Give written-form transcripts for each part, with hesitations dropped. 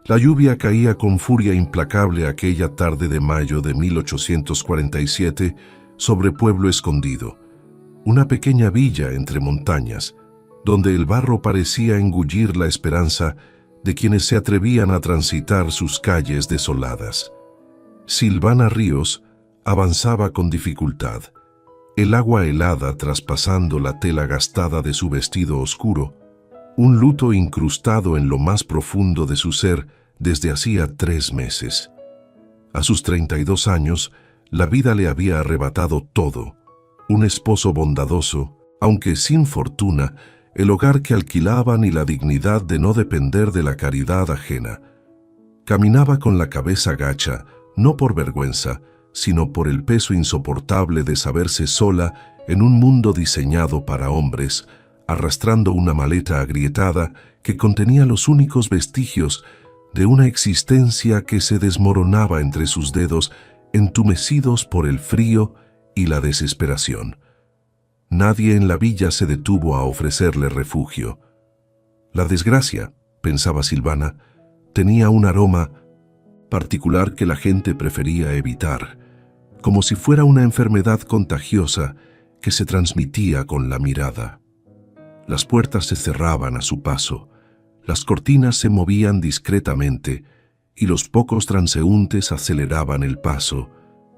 La lluvia caía con furia implacable aquella tarde de mayo de 1847 sobre Pueblo Escondido, una pequeña villa entre montañas, donde el barro parecía engullir la esperanza de quienes se atrevían a transitar sus calles desoladas. Silvana Ríos avanzaba con dificultad, el agua helada traspasando la tela gastada de su vestido oscuro, un luto incrustado en lo más profundo de su ser desde hacía 3 meses. A sus 32 años, la vida le había arrebatado todo: un esposo bondadoso, aunque sin fortuna, el hogar que alquilaban y la dignidad de no depender de la caridad ajena. Caminaba con la cabeza gacha, no por vergüenza, sino por el peso insoportable de saberse sola en un mundo diseñado para hombres, arrastrando una maleta agrietada que contenía los únicos vestigios de una existencia que se desmoronaba entre sus dedos, entumecidos por el frío y la desesperación. Nadie en la villa se detuvo a ofrecerle refugio. La desgracia, pensaba Silvana, tenía un aroma particular que la gente prefería evitar, como si fuera una enfermedad contagiosa que se transmitía con la mirada. Las puertas se cerraban a su paso, las cortinas se movían discretamente y los pocos transeúntes aceleraban el paso,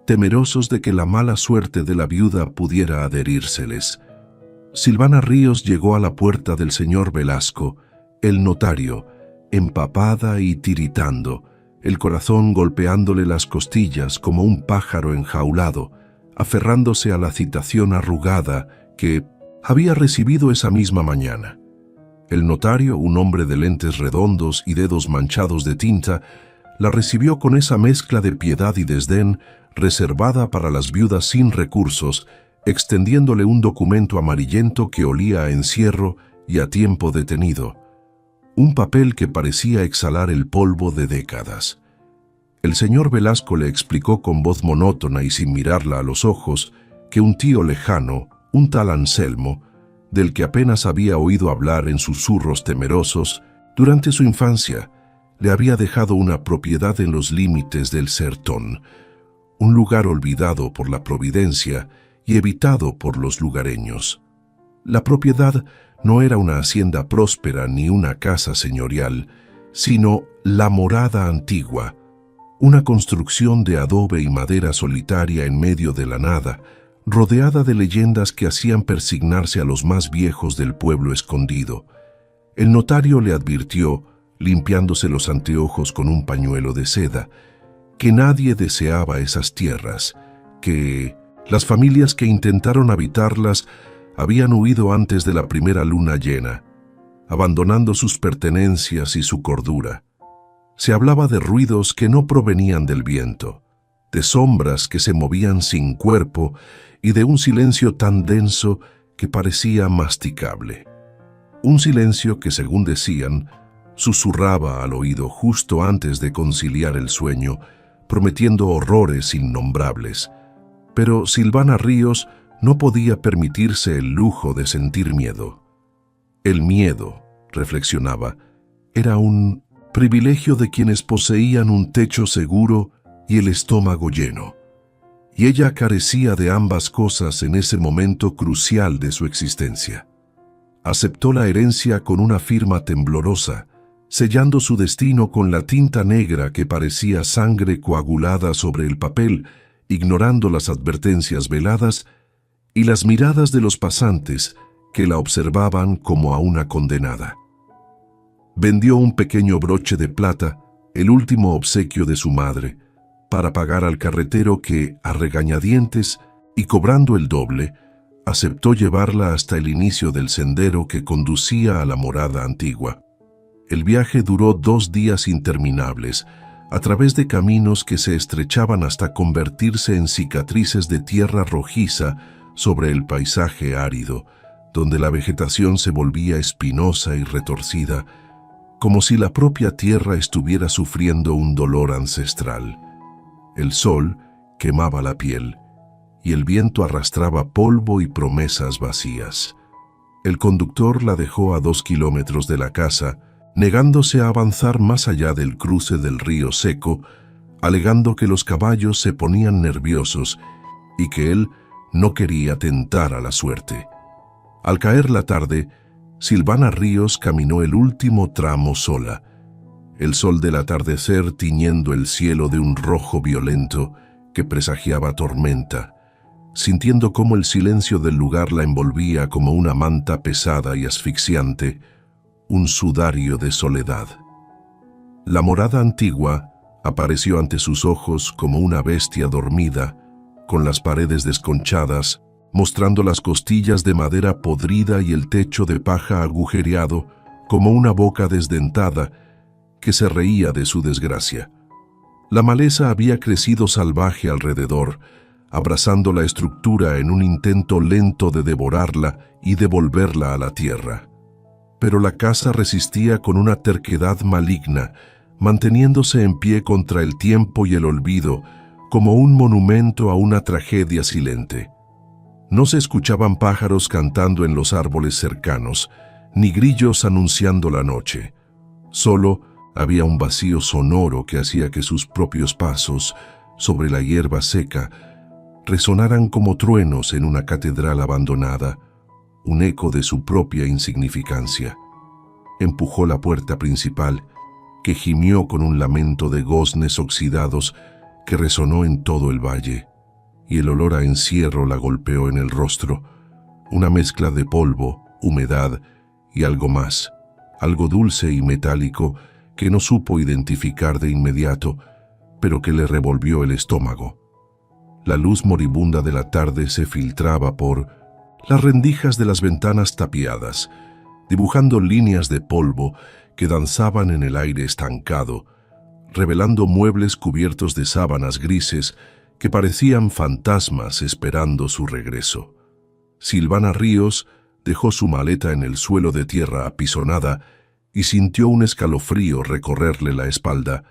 temerosos de que la mala suerte de la viuda pudiera adherírseles. Silvana Ríos llegó a la puerta del señor Velasco, el notario, empapada y tiritando, el corazón golpeándole las costillas como un pájaro enjaulado, aferrándose a la citación arrugada que había recibido esa misma mañana. El notario, un hombre de lentes redondos y dedos manchados de tinta, la recibió con esa mezcla de piedad y desdén reservada para las viudas sin recursos, extendiéndole un documento amarillento que olía a encierro y a tiempo detenido, un papel que parecía exhalar el polvo de décadas. El señor Velasco le explicó con voz monótona y sin mirarla a los ojos que un tío lejano, un tal Anselmo, del que apenas había oído hablar en susurros temerosos, durante su infancia, le había dejado una propiedad en los límites del Sertón, un lugar olvidado por la providencia y evitado por los lugareños. La propiedad no era una hacienda próspera ni una casa señorial, sino la morada antigua, una construcción de adobe y madera solitaria en medio de la nada, rodeada de leyendas que hacían persignarse a los más viejos del Pueblo Escondido. El notario le advirtió, limpiándose los anteojos con un pañuelo de seda, que nadie deseaba esas tierras, que las familias que intentaron habitarlas habían huido antes de la primera luna llena, abandonando sus pertenencias y su cordura. Se hablaba de ruidos que no provenían del viento, de sombras que se movían sin cuerpo y de un silencio tan denso que parecía masticable. Un silencio que, según decían, susurraba al oído justo antes de conciliar el sueño, prometiendo horrores innombrables. Pero Silvana Ríos no podía permitirse el lujo de sentir miedo. El miedo, reflexionaba, era un privilegio de quienes poseían un techo seguro y el estómago lleno. Y ella carecía de ambas cosas en ese momento crucial de su existencia. Aceptó la herencia con una firma temblorosa, sellando su destino con la tinta negra que parecía sangre coagulada sobre el papel, ignorando las advertencias veladas y las miradas de los pasantes que la observaban como a una condenada. Vendió un pequeño broche de plata, el último obsequio de su madre, para pagar al carretero que, a regañadientes y cobrando el doble, aceptó llevarla hasta el inicio del sendero que conducía a la morada antigua. El viaje duró 2 días interminables, a través de caminos que se estrechaban hasta convertirse en cicatrices de tierra rojiza sobre el paisaje árido, donde la vegetación se volvía espinosa y retorcida, como si la propia tierra estuviera sufriendo un dolor ancestral. El sol quemaba la piel y el viento arrastraba polvo y promesas vacías. El conductor la dejó a 2 kilómetros de la casa, negándose a avanzar más allá del cruce del río seco, alegando que los caballos se ponían nerviosos y que él no quería tentar a la suerte. Al caer la tarde, Silvana Ríos caminó el último tramo sola, el sol del atardecer tiñendo el cielo de un rojo violento que presagiaba tormenta, sintiendo cómo el silencio del lugar la envolvía como una manta pesada y asfixiante, un sudario de soledad. La morada antigua apareció ante sus ojos como una bestia dormida, con las paredes desconchadas, mostrando las costillas de madera podrida y el techo de paja agujereado como una boca desdentada que se reía de su desgracia. La maleza había crecido salvaje alrededor, abrazando la estructura en un intento lento de devorarla y devolverla a la tierra. Pero la casa resistía con una terquedad maligna, manteniéndose en pie contra el tiempo y el olvido, como un monumento a una tragedia silente. No se escuchaban pájaros cantando en los árboles cercanos, ni grillos anunciando la noche. Solo había un vacío sonoro que hacía que sus propios pasos sobre la hierba seca resonaran como truenos en una catedral abandonada, un eco de su propia insignificancia. Empujó la puerta principal, que gimió con un lamento de goznes oxidados que resonó en todo el valle, y el olor a encierro la golpeó en el rostro, una mezcla de polvo, humedad y algo más, algo dulce y metálico que no supo identificar de inmediato, pero que le revolvió el estómago. La luz moribunda de la tarde se filtraba por las rendijas de las ventanas tapiadas, dibujando líneas de polvo que danzaban en el aire estancado, revelando muebles cubiertos de sábanas grises que parecían fantasmas esperando su regreso. Silvana Ríos dejó su maleta en el suelo de tierra apisonada y sintió un escalofrío recorrerle la espalda,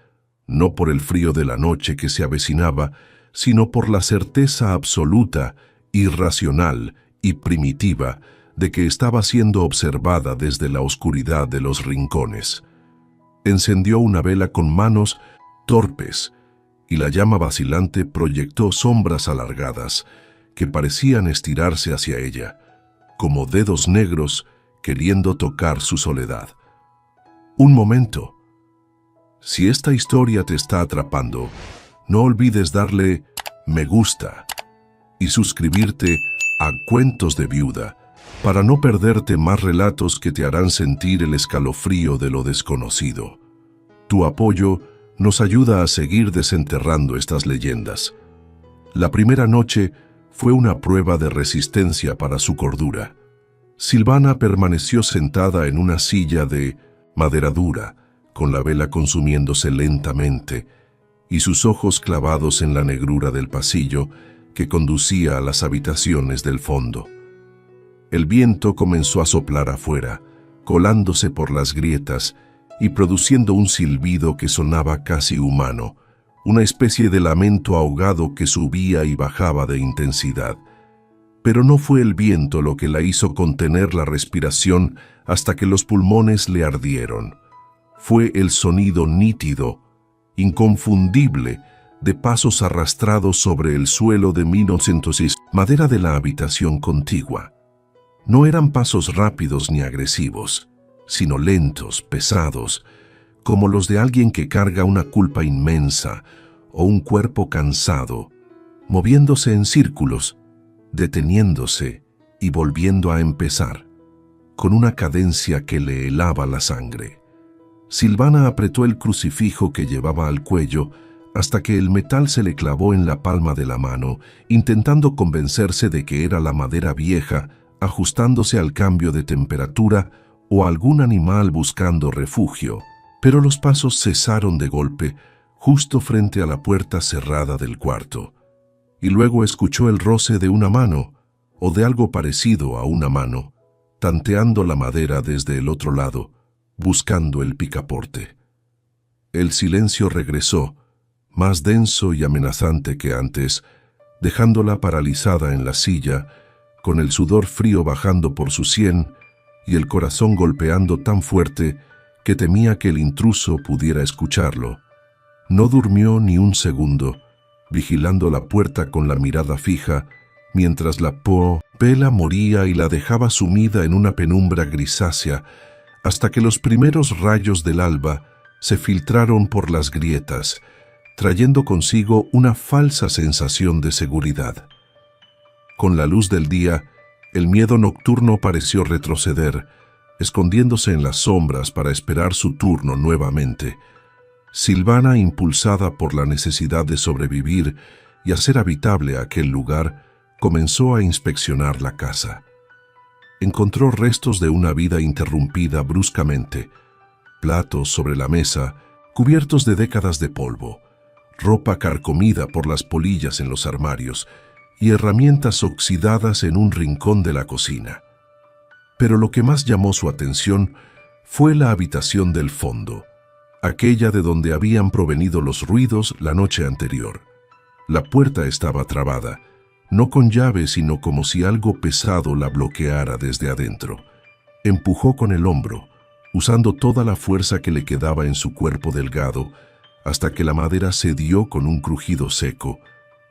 no por el frío de la noche que se avecinaba, sino por la certeza absoluta, irracional y primitiva de que estaba siendo observada desde la oscuridad de los rincones. Encendió una vela con manos torpes y la llama vacilante proyectó sombras alargadas que parecían estirarse hacia ella, como dedos negros queriendo tocar su soledad. Un momento. Si esta historia te está atrapando, no olvides darle me gusta y suscribirte a Cuentos de Viuda para no perderte más relatos que te harán sentir el escalofrío de lo desconocido. Tu apoyo nos ayuda a seguir desenterrando estas leyendas. La primera noche fue una prueba de resistencia para su cordura. Silvana permaneció sentada en una silla de madera dura, con la vela consumiéndose lentamente, y sus ojos clavados en la negrura del pasillo que conducía a las habitaciones del fondo. El viento comenzó a soplar afuera, colándose por las grietas y produciendo un silbido que sonaba casi humano, una especie de lamento ahogado que subía y bajaba de intensidad. Pero no fue el viento lo que la hizo contener la respiración hasta que los pulmones le ardieron. Fue el sonido nítido, inconfundible, de pasos arrastrados sobre el suelo de 1906, madera de la habitación contigua. No eran pasos rápidos ni agresivos, sino lentos, pesados, como los de alguien que carga una culpa inmensa o un cuerpo cansado, moviéndose en círculos, deteniéndose y volviendo a empezar, con una cadencia que le helaba la sangre. Silvana apretó el crucifijo que llevaba al cuello hasta que el metal se le clavó en la palma de la mano, intentando convencerse de que era la madera vieja ajustándose al cambio de temperatura o algún animal buscando refugio. Pero los pasos cesaron de golpe, justo frente a la puerta cerrada del cuarto, y luego escuchó el roce de una mano, o de algo parecido a una mano, tanteando la madera desde el otro lado, buscando el picaporte. El silencio regresó, más denso y amenazante que antes, dejándola paralizada en la silla, con el sudor frío bajando por su sien y el corazón golpeando tan fuerte que temía que el intruso pudiera escucharlo. No durmió ni un segundo, vigilando la puerta con la mirada fija, mientras la vela moría y la dejaba sumida en una penumbra grisácea, hasta que los primeros rayos del alba se filtraron por las grietas, trayendo consigo una falsa sensación de seguridad. Con la luz del día, el miedo nocturno pareció retroceder, escondiéndose en las sombras para esperar su turno nuevamente. Silvana, impulsada por la necesidad de sobrevivir y hacer habitable aquel lugar, comenzó a inspeccionar la casa. Encontró restos de una vida interrumpida bruscamente, platos sobre la mesa, cubiertos de décadas de polvo, ropa carcomida por las polillas en los armarios y herramientas oxidadas en un rincón de la cocina. Pero lo que más llamó su atención fue la habitación del fondo, aquella de donde habían provenido los ruidos la noche anterior. La puerta estaba trabada, no con llave, sino como si algo pesado la bloqueara desde adentro. Empujó con el hombro, usando toda la fuerza que le quedaba en su cuerpo delgado, hasta que la madera cedió con un crujido seco,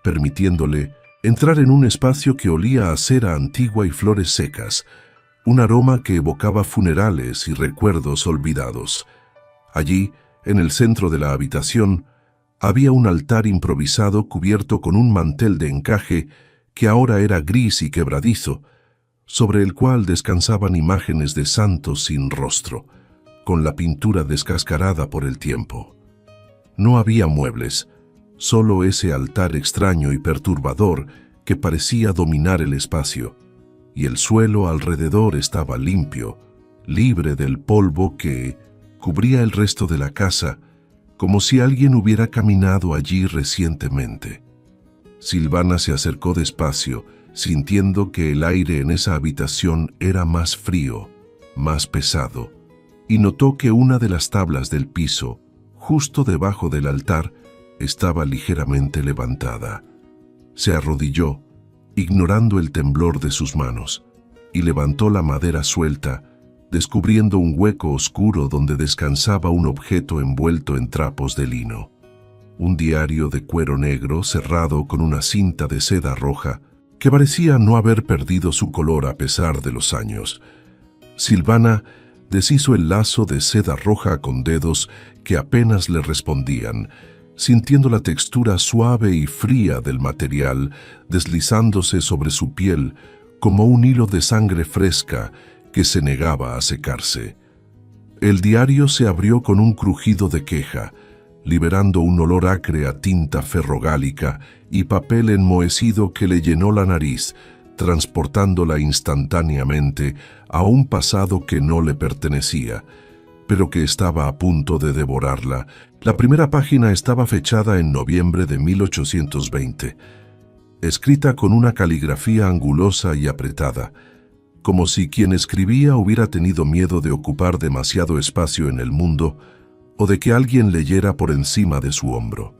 permitiéndole entrar en un espacio que olía a cera antigua y flores secas, un aroma que evocaba funerales y recuerdos olvidados. Allí, en el centro de la habitación, había un altar improvisado cubierto con un mantel de encaje que ahora era gris y quebradizo, sobre el cual descansaban imágenes de santos sin rostro, con la pintura descascarada por el tiempo. No había muebles, solo ese altar extraño y perturbador que parecía dominar el espacio, y el suelo alrededor estaba limpio, libre del polvo que cubría el resto de la casa, como si alguien hubiera caminado allí recientemente. Silvana se acercó despacio, sintiendo que el aire en esa habitación era más frío, más pesado, y notó que una de las tablas del piso, justo debajo del altar, estaba ligeramente levantada. Se arrodilló, ignorando el temblor de sus manos, y levantó la madera suelta, descubriendo un hueco oscuro donde descansaba un objeto envuelto en trapos de lino. Un diario de cuero negro cerrado con una cinta de seda roja que parecía no haber perdido su color a pesar de los años. Silvana deshizo el lazo de seda roja con dedos que apenas le respondían, sintiendo la textura suave y fría del material deslizándose sobre su piel como un hilo de sangre fresca que se negaba a secarse. El diario se abrió con un crujido de queja, liberando un olor acre a tinta ferrogálica y papel enmohecido que le llenó la nariz, transportándola instantáneamente a un pasado que no le pertenecía, pero que estaba a punto de devorarla. La primera página estaba fechada en noviembre de 1820, escrita con una caligrafía angulosa y apretada, como si quien escribía hubiera tenido miedo de ocupar demasiado espacio en el mundo o de que alguien leyera por encima de su hombro.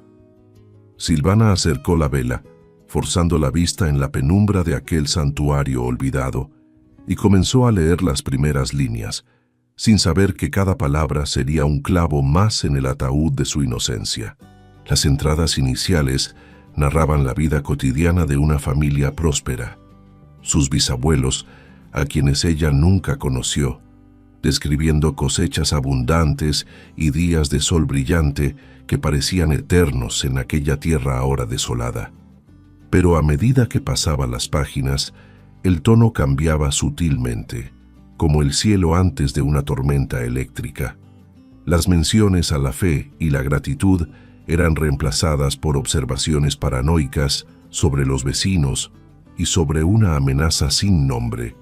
Silvana acercó la vela, forzando la vista en la penumbra de aquel santuario olvidado, y comenzó a leer las primeras líneas, sin saber que cada palabra sería un clavo más en el ataúd de su inocencia. Las entradas iniciales narraban la vida cotidiana de una familia próspera. Sus bisabuelos, a quienes ella nunca conoció, describiendo cosechas abundantes y días de sol brillante que parecían eternos en aquella tierra ahora desolada. Pero a medida que pasaban las páginas, el tono cambiaba sutilmente, como el cielo antes de una tormenta eléctrica. Las menciones a la fe y la gratitud eran reemplazadas por observaciones paranoicas sobre los vecinos y sobre una amenaza sin nombre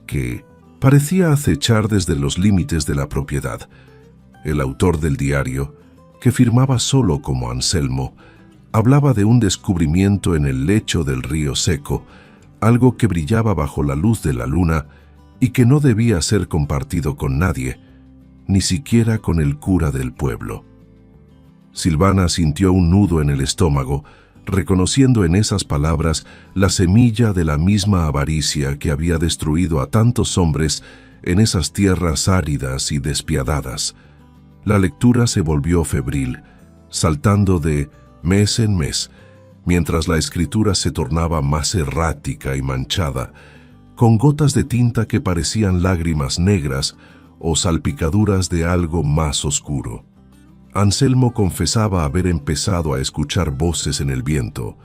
que parecía acechar desde los límites de la propiedad. El autor del diario, que firmaba solo como Anselmo, hablaba de un descubrimiento en el lecho del río seco, algo que brillaba bajo la luz de la luna y que no debía ser compartido con nadie, ni siquiera con el cura del pueblo. Silvana sintió un nudo en el estómago, reconociendo en esas palabras la semilla de la misma avaricia que había destruido a tantos hombres en esas tierras áridas y despiadadas, La lectura se volvió febril, saltando de mes en mes, mientras la escritura se tornaba más errática y manchada, con gotas de tinta que parecían lágrimas negras o salpicaduras de algo más oscuro. Anselmo confesaba haber empezado a escuchar voces en el viento,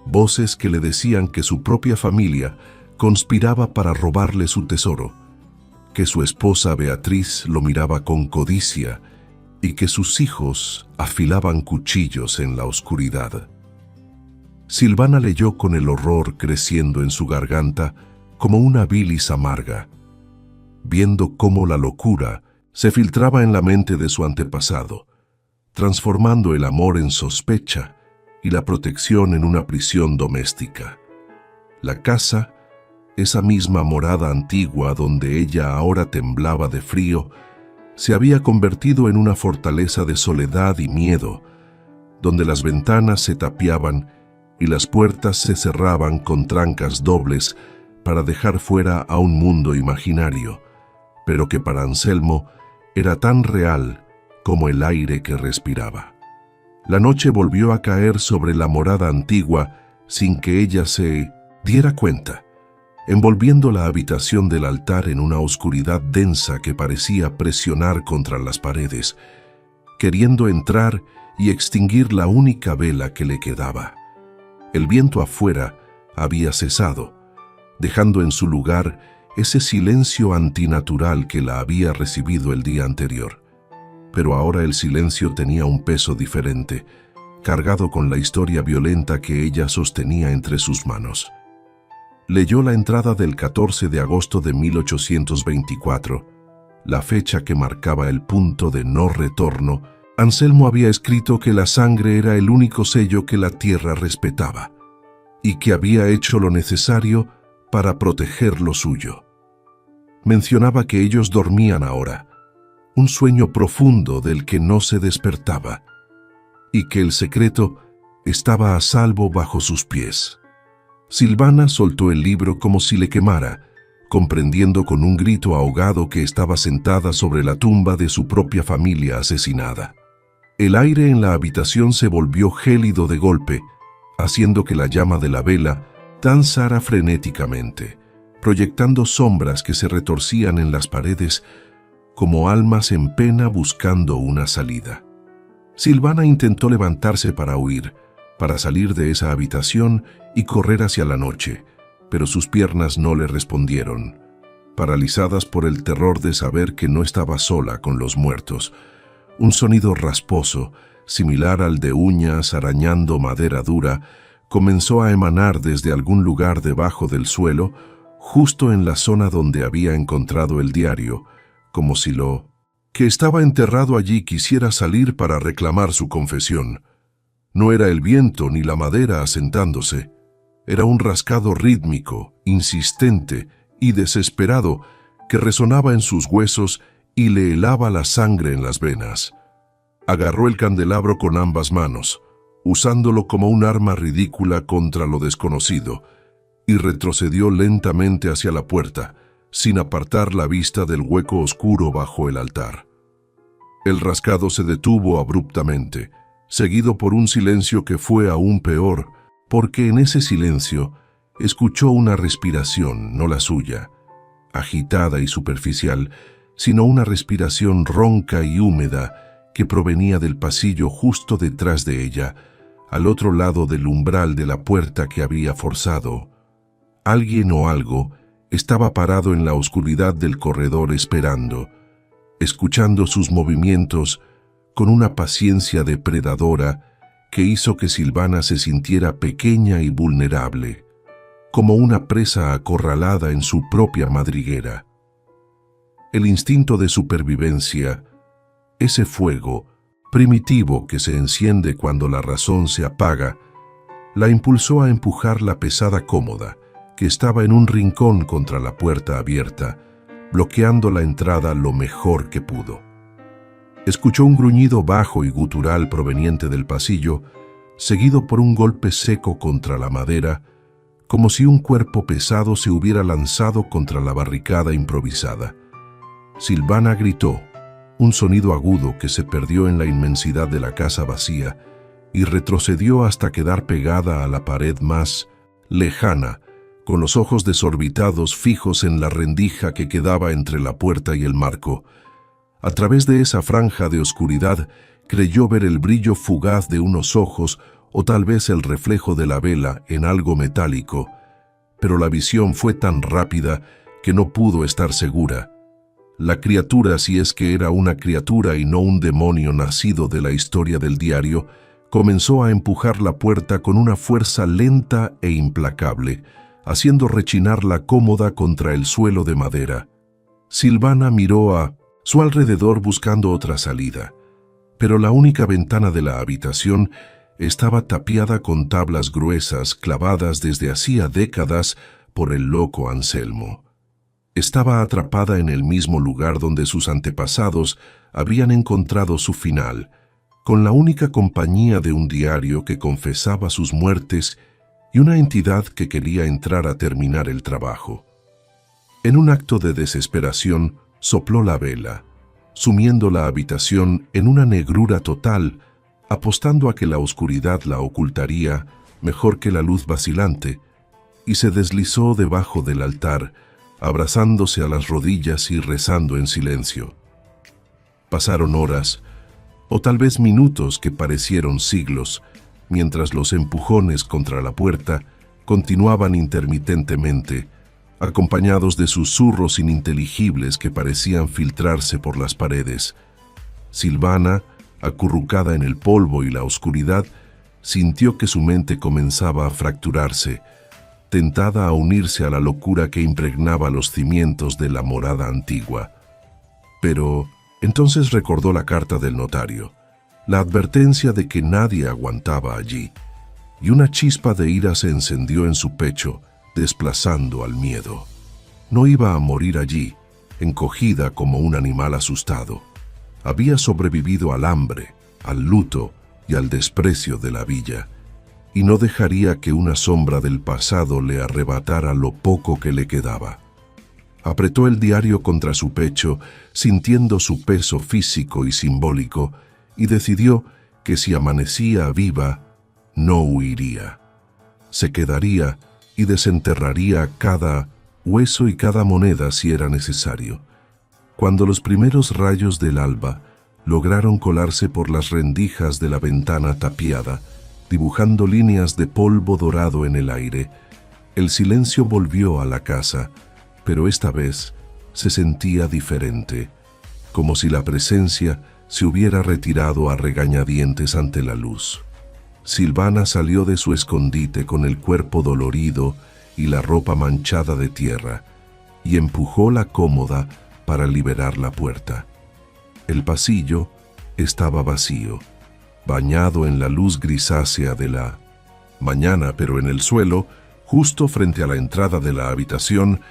voces que le decían que su propia familia conspiraba para robarle su tesoro, que su esposa Beatriz lo miraba con codicia y que sus hijos afilaban cuchillos en la oscuridad. Silvana leyó con el horror creciendo en su garganta como una bilis amarga, viendo cómo la locura se filtraba en la mente de su antepasado, transformando el amor en sospecha y la protección en una prisión doméstica. La casa, esa misma morada antigua donde ella ahora temblaba de frío, se había convertido en una fortaleza de soledad y miedo, donde las ventanas se tapiaban y las puertas se cerraban con trancas dobles para dejar fuera a un mundo imaginario, pero que para Anselmo era tan real como el aire que respiraba. La noche volvió a caer sobre la morada antigua sin que ella se diera cuenta, envolviendo la habitación del altar en una oscuridad densa que parecía presionar contra las paredes, queriendo entrar y extinguir la única vela que le quedaba. El viento afuera había cesado, dejando en su lugar ese silencio antinatural que la había recibido el día anterior. Pero ahora el silencio tenía un peso diferente, cargado con la historia violenta que ella sostenía entre sus manos. Leyó la entrada del 14 de agosto de 1824, la fecha que marcaba el punto de no retorno. Anselmo había escrito que la sangre era el único sello que la tierra respetaba, y que había hecho lo necesario para proteger lo suyo. Mencionaba que ellos dormían ahora, un sueño profundo del que no se despertaba, y que el secreto estaba a salvo bajo sus pies. Silvana soltó el libro como si le quemara, comprendiendo con un grito ahogado que estaba sentada sobre la tumba de su propia familia asesinada. El aire en la habitación se volvió gélido de golpe, haciendo que la llama de la vela danzara frenéticamente, proyectando sombras que se retorcían en las paredes como almas en pena buscando una salida. Silvana intentó levantarse para huir, para salir de esa habitación y correr hacia la noche, pero sus piernas no le respondieron, paralizadas por el terror de saber que no estaba sola con los muertos. Un sonido rasposo, similar al de uñas arañando madera dura, comenzó a emanar desde algún lugar debajo del suelo, justo en la zona donde había encontrado el diario, como si lo que estaba enterrado allí quisiera salir para reclamar su confesión. No era el viento ni la madera asentándose, era un rascado rítmico, insistente y desesperado que resonaba en sus huesos y le helaba la sangre en las venas. Agarró el candelabro con ambas manos, usándolo como un arma ridícula contra lo desconocido, y retrocedió lentamente hacia la puerta, sin apartar la vista del hueco oscuro bajo el altar. El rascado se detuvo abruptamente, seguido por un silencio que fue aún peor, porque en ese silencio escuchó una respiración, no la suya, agitada y superficial, sino una respiración ronca y húmeda que provenía del pasillo justo detrás de ella, al otro lado del umbral de la puerta que había forzado. Alguien o algo estaba parado en la oscuridad del corredor esperando, escuchando sus movimientos con una paciencia depredadora que hizo que Silvana se sintiera pequeña y vulnerable, como una presa acorralada en su propia madriguera. El instinto de supervivencia, ese fuego primitivo que se enciende cuando la razón se apaga, la impulsó a empujar la pesada cómoda que estaba en un rincón contra la puerta abierta, bloqueando la entrada lo mejor que pudo. Escuchó un gruñido bajo y gutural proveniente del pasillo, seguido por un golpe seco contra la madera, como si un cuerpo pesado se hubiera lanzado contra la barricada improvisada. Silvana gritó, un sonido agudo que se perdió en la inmensidad de la casa vacía y retrocedió hasta quedar pegada a la pared más lejana, con los ojos desorbitados fijos en la rendija que quedaba entre la puerta y el marco. A través de esa franja de oscuridad creyó ver el brillo fugaz de unos ojos o tal vez el reflejo de la vela en algo metálico, pero la visión fue tan rápida que no pudo estar segura. La criatura, si es que era una criatura y no un demonio nacido de la historia del diario, comenzó a empujar la puerta con una fuerza lenta e implacable, haciendo rechinar la cómoda contra el suelo de madera. Silvana miró a su alrededor buscando otra salida, pero la única ventana de la habitación estaba tapiada con tablas gruesas clavadas desde hacía décadas por el loco Anselmo. Estaba atrapada en el mismo lugar donde sus antepasados habían encontrado su final, con la única compañía de un diario que confesaba sus muertes y una entidad que quería entrar a terminar el trabajo. En un acto de desesperación, sopló la vela, sumiendo la habitación en una negrura total, apostando a que la oscuridad la ocultaría mejor que la luz vacilante, y se deslizó debajo del altar, abrazándose a las rodillas y rezando en silencio. Pasaron horas, o tal vez minutos que parecieron siglos, mientras los empujones contra la puerta continuaban intermitentemente, acompañados de susurros ininteligibles que parecían filtrarse por las paredes. Silvana, acurrucada en el polvo y la oscuridad, sintió que su mente comenzaba a fracturarse, tentada a unirse a la locura que impregnaba los cimientos de la morada antigua. Pero entonces recordó la carta del notario, la advertencia de que nadie aguantaba allí, y una chispa de ira se encendió en su pecho, desplazando al miedo. No iba a morir allí, encogida como un animal asustado. Había sobrevivido al hambre, al luto y al desprecio de la villa, y no dejaría que una sombra del pasado le arrebatara lo poco que le quedaba. Apretó el diario contra su pecho, sintiendo su peso físico y simbólico, y decidió que si amanecía viva, no huiría. Se quedaría y desenterraría cada hueso y cada moneda si era necesario. Cuando los primeros rayos del alba lograron colarse por las rendijas de la ventana tapiada, dibujando líneas de polvo dorado en el aire, el silencio volvió a la casa, pero esta vez se sentía diferente, como si la presencia se hubiera retirado a regañadientes ante la luz. Silvana salió de su escondite con el cuerpo dolorido y la ropa manchada de tierra, y empujó la cómoda para liberar la puerta. El pasillo estaba vacío, bañado en la luz grisácea de la mañana, pero en el suelo, justo frente a la entrada de la habitación,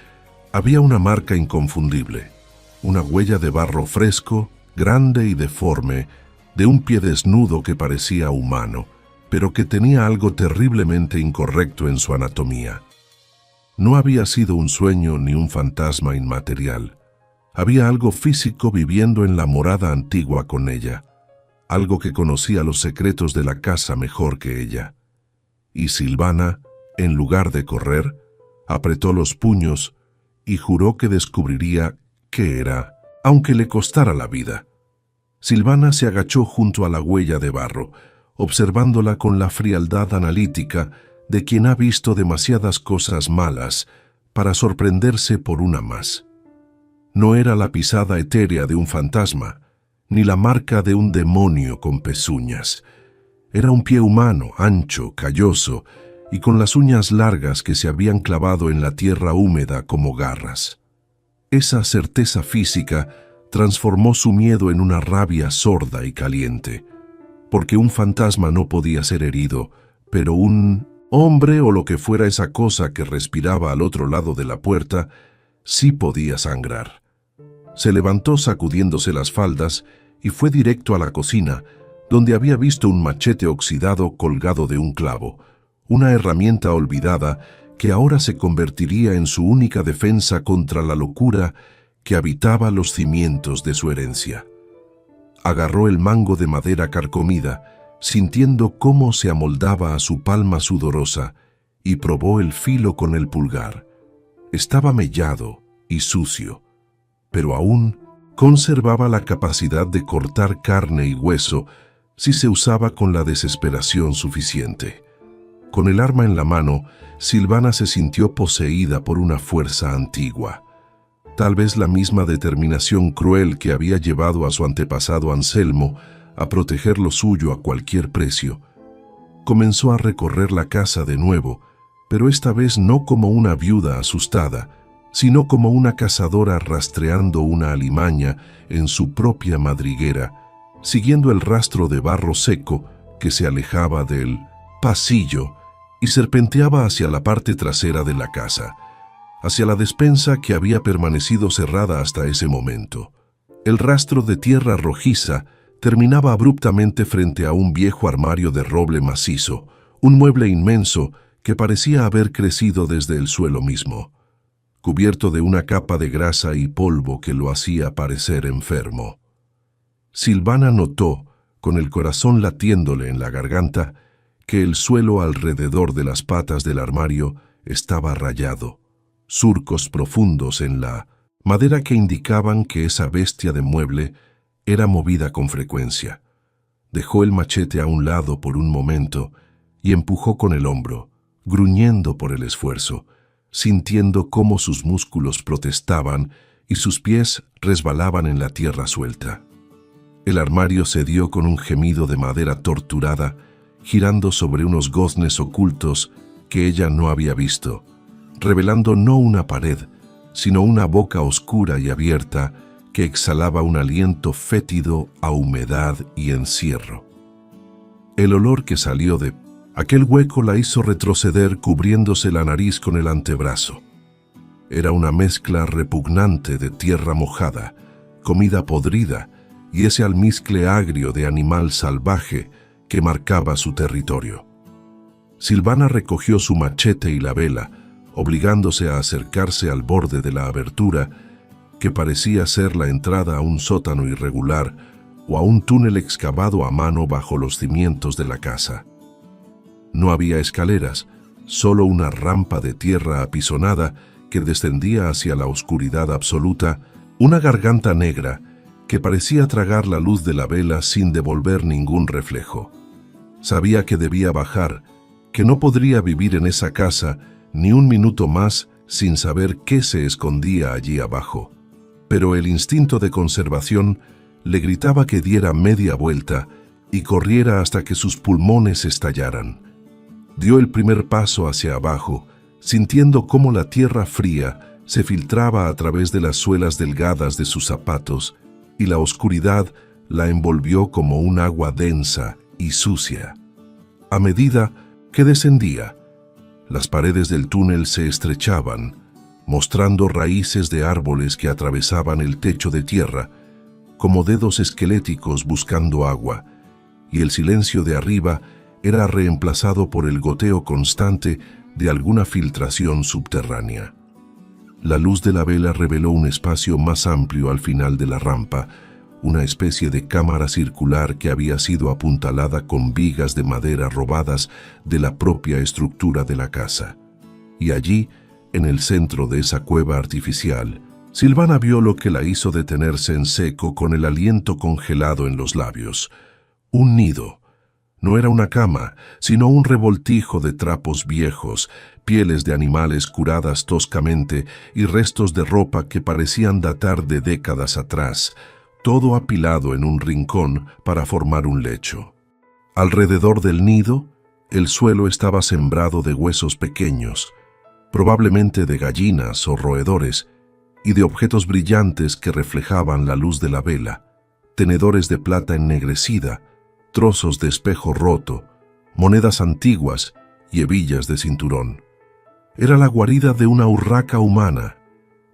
había una marca inconfundible, una huella de barro fresco, grande y deforme, de un pie desnudo que parecía humano, pero que tenía algo terriblemente incorrecto en su anatomía. No había sido un sueño ni un fantasma inmaterial. Había algo físico viviendo en la morada antigua con ella, algo que conocía los secretos de la casa mejor que ella. Y Silvana, en lugar de correr, apretó los puños y juró que descubriría qué era, aunque le costara la vida. Silvana se agachó junto a la huella de barro, observándola con la frialdad analítica de quien ha visto demasiadas cosas malas para sorprenderse por una más. No era la pisada etérea de un fantasma, ni la marca de un demonio con pezuñas. Era un pie humano, ancho, calloso, y con las uñas largas que se habían clavado en la tierra húmeda como garras. Esa certeza física transformó su miedo en una rabia sorda y caliente, porque un fantasma no podía ser herido, pero un hombre o lo que fuera esa cosa que respiraba al otro lado de la puerta sí podía sangrar. Se levantó sacudiéndose las faldas y fue directo a la cocina, donde había visto un machete oxidado colgado de un clavo, una herramienta olvidada que ahora se convertiría en su única defensa contra la locura que habitaba los cimientos de su herencia. agarró el mango de madera carcomida, sintiendo cómo se amoldaba a su palma sudorosa, y probó el filo con el pulgar. Estaba mellado y sucio, pero aún conservaba la capacidad de cortar carne y hueso si se usaba con la desesperación suficiente. Con el arma en la mano, Silvana se sintió poseída por una fuerza antigua. Tal vez la misma determinación cruel que había llevado a su antepasado Anselmo a proteger lo suyo a cualquier precio. Comenzó a recorrer la casa de nuevo, pero esta vez no como una viuda asustada, sino como una cazadora rastreando una alimaña en su propia madriguera, siguiendo el rastro de barro seco que se alejaba del pasillo y serpenteaba hacia la parte trasera de la casa, hacia la despensa que había permanecido cerrada hasta ese momento. El rastro de tierra rojiza terminaba abruptamente frente a un viejo armario de roble macizo, un mueble inmenso que parecía haber crecido desde el suelo mismo, cubierto de una capa de grasa y polvo que lo hacía parecer enfermo. Silvana notó, con el corazón latiéndole en la garganta, que el suelo alrededor de las patas del armario estaba rayado, surcos profundos en la madera que indicaban que esa bestia de mueble era movida con frecuencia. Dejó el machete a un lado por un momento y empujó con el hombro, gruñendo por el esfuerzo, sintiendo cómo sus músculos protestaban y sus pies resbalaban en la tierra suelta. El armario cedió con un gemido de madera torturada, girando sobre unos goznes ocultos que ella no había visto, revelando no una pared, sino una boca oscura y abierta que exhalaba un aliento fétido a humedad y encierro. El olor que salió de aquel hueco la hizo retroceder cubriéndose la nariz con el antebrazo. Era una mezcla repugnante de tierra mojada, comida podrida y ese almizcle agrio de animal salvaje que marcaba su territorio. Silvana recogió su machete y la vela, obligándose a acercarse al borde de la abertura que parecía ser la entrada a un sótano irregular o a un túnel excavado a mano bajo los cimientos de la casa. No había escaleras, solo una rampa de tierra apisonada que descendía hacia la oscuridad absoluta, una garganta negra que parecía tragar la luz de la vela sin devolver ningún reflejo. Sabía que debía bajar, que no podría vivir en esa casa ni un minuto más sin saber qué se escondía allí abajo. Pero el instinto de conservación le gritaba que diera media vuelta y corriera hasta que sus pulmones estallaran. Dio el primer paso hacia abajo, sintiendo cómo la tierra fría se filtraba a través de las suelas delgadas de sus zapatos y la oscuridad la envolvió como un agua densa y sucia. A medida que descendía, las paredes del túnel se estrechaban, mostrando raíces de árboles que atravesaban el techo de tierra, como dedos esqueléticos buscando agua, y el silencio de arriba era reemplazado por el goteo constante de alguna filtración subterránea. La luz de la vela reveló un espacio más amplio al final de la rampa, una especie de cámara circular que había sido apuntalada con vigas de madera robadas de la propia estructura de la casa. Y allí, en el centro de esa cueva artificial, Silvana vio lo que la hizo detenerse en seco con el aliento congelado en los labios. Un nido. No era una cama, sino un revoltijo de trapos viejos, pieles de animales curadas toscamente y restos de ropa que parecían datar de décadas atrás, todo apilado en un rincón para formar un lecho. Alrededor del nido, el suelo estaba sembrado de huesos pequeños, probablemente de gallinas o roedores, y de objetos brillantes que reflejaban la luz de la vela, tenedores de plata ennegrecida, trozos de espejo roto, monedas antiguas y hebillas de cinturón. Era la guarida de una urraca humana,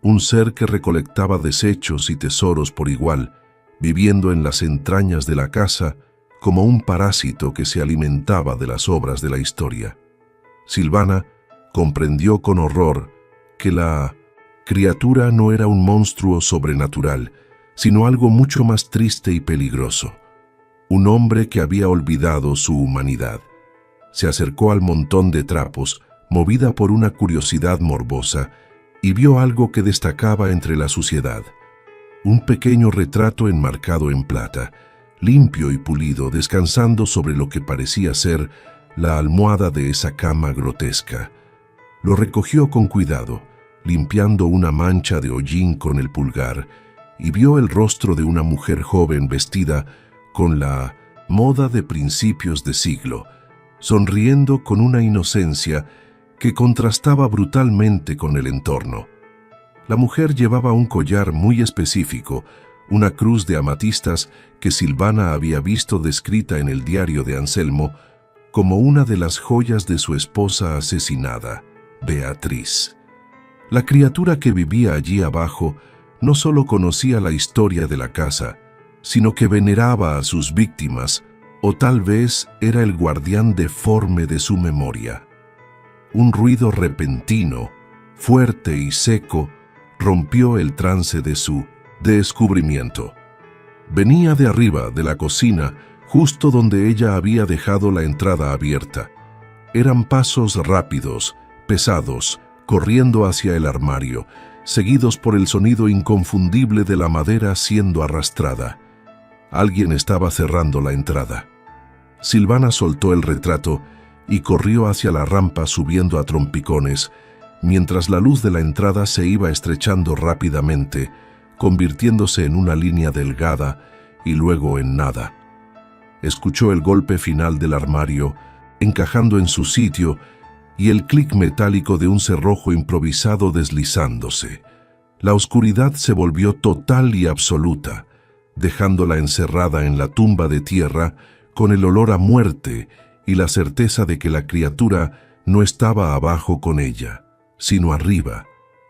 un ser que recolectaba desechos y tesoros por igual, viviendo en las entrañas de la casa como un parásito que se alimentaba de las obras de la historia. Silvana comprendió con horror que la criatura no era un monstruo sobrenatural, sino algo mucho más triste y peligroso. Un hombre que había olvidado su humanidad. Se acercó al montón de trapos, movida por una curiosidad morbosa, y vio algo que destacaba entre la suciedad. Un pequeño retrato enmarcado en plata, limpio y pulido, descansando sobre lo que parecía ser la almohada de esa cama grotesca. Lo recogió con cuidado, limpiando una mancha de hollín con el pulgar, y vio el rostro de una mujer joven vestida con la moda de principios de siglo, sonriendo con una inocencia que contrastaba brutalmente con el entorno. La mujer llevaba un collar muy específico, una cruz de amatistas que Silvana había visto descrita en el diario de Anselmo como una de las joyas de su esposa asesinada, Beatriz. La criatura que vivía allí abajo no solo conocía la historia de la casa, sino que veneraba a sus víctimas, o tal vez era el guardián deforme de su memoria. Un ruido repentino, fuerte y seco, rompió el trance de su descubrimiento. Venía de arriba, de la cocina, justo donde ella había dejado la entrada abierta. Eran pasos rápidos, pesados, corriendo hacia el armario, seguidos por el sonido inconfundible de la madera siendo arrastrada. Alguien estaba cerrando la entrada. Silvana soltó el retrato y corrió hacia la rampa subiendo a trompicones, mientras la luz de la entrada se iba estrechando rápidamente, convirtiéndose en una línea delgada y luego en nada. Escuchó el golpe final del armario, encajando en su sitio, y el clic metálico de un cerrojo improvisado deslizándose. La oscuridad se volvió total y absoluta, dejándola encerrada en la tumba de tierra con el olor a muerte y la certeza de que la criatura no estaba abajo con ella, sino arriba,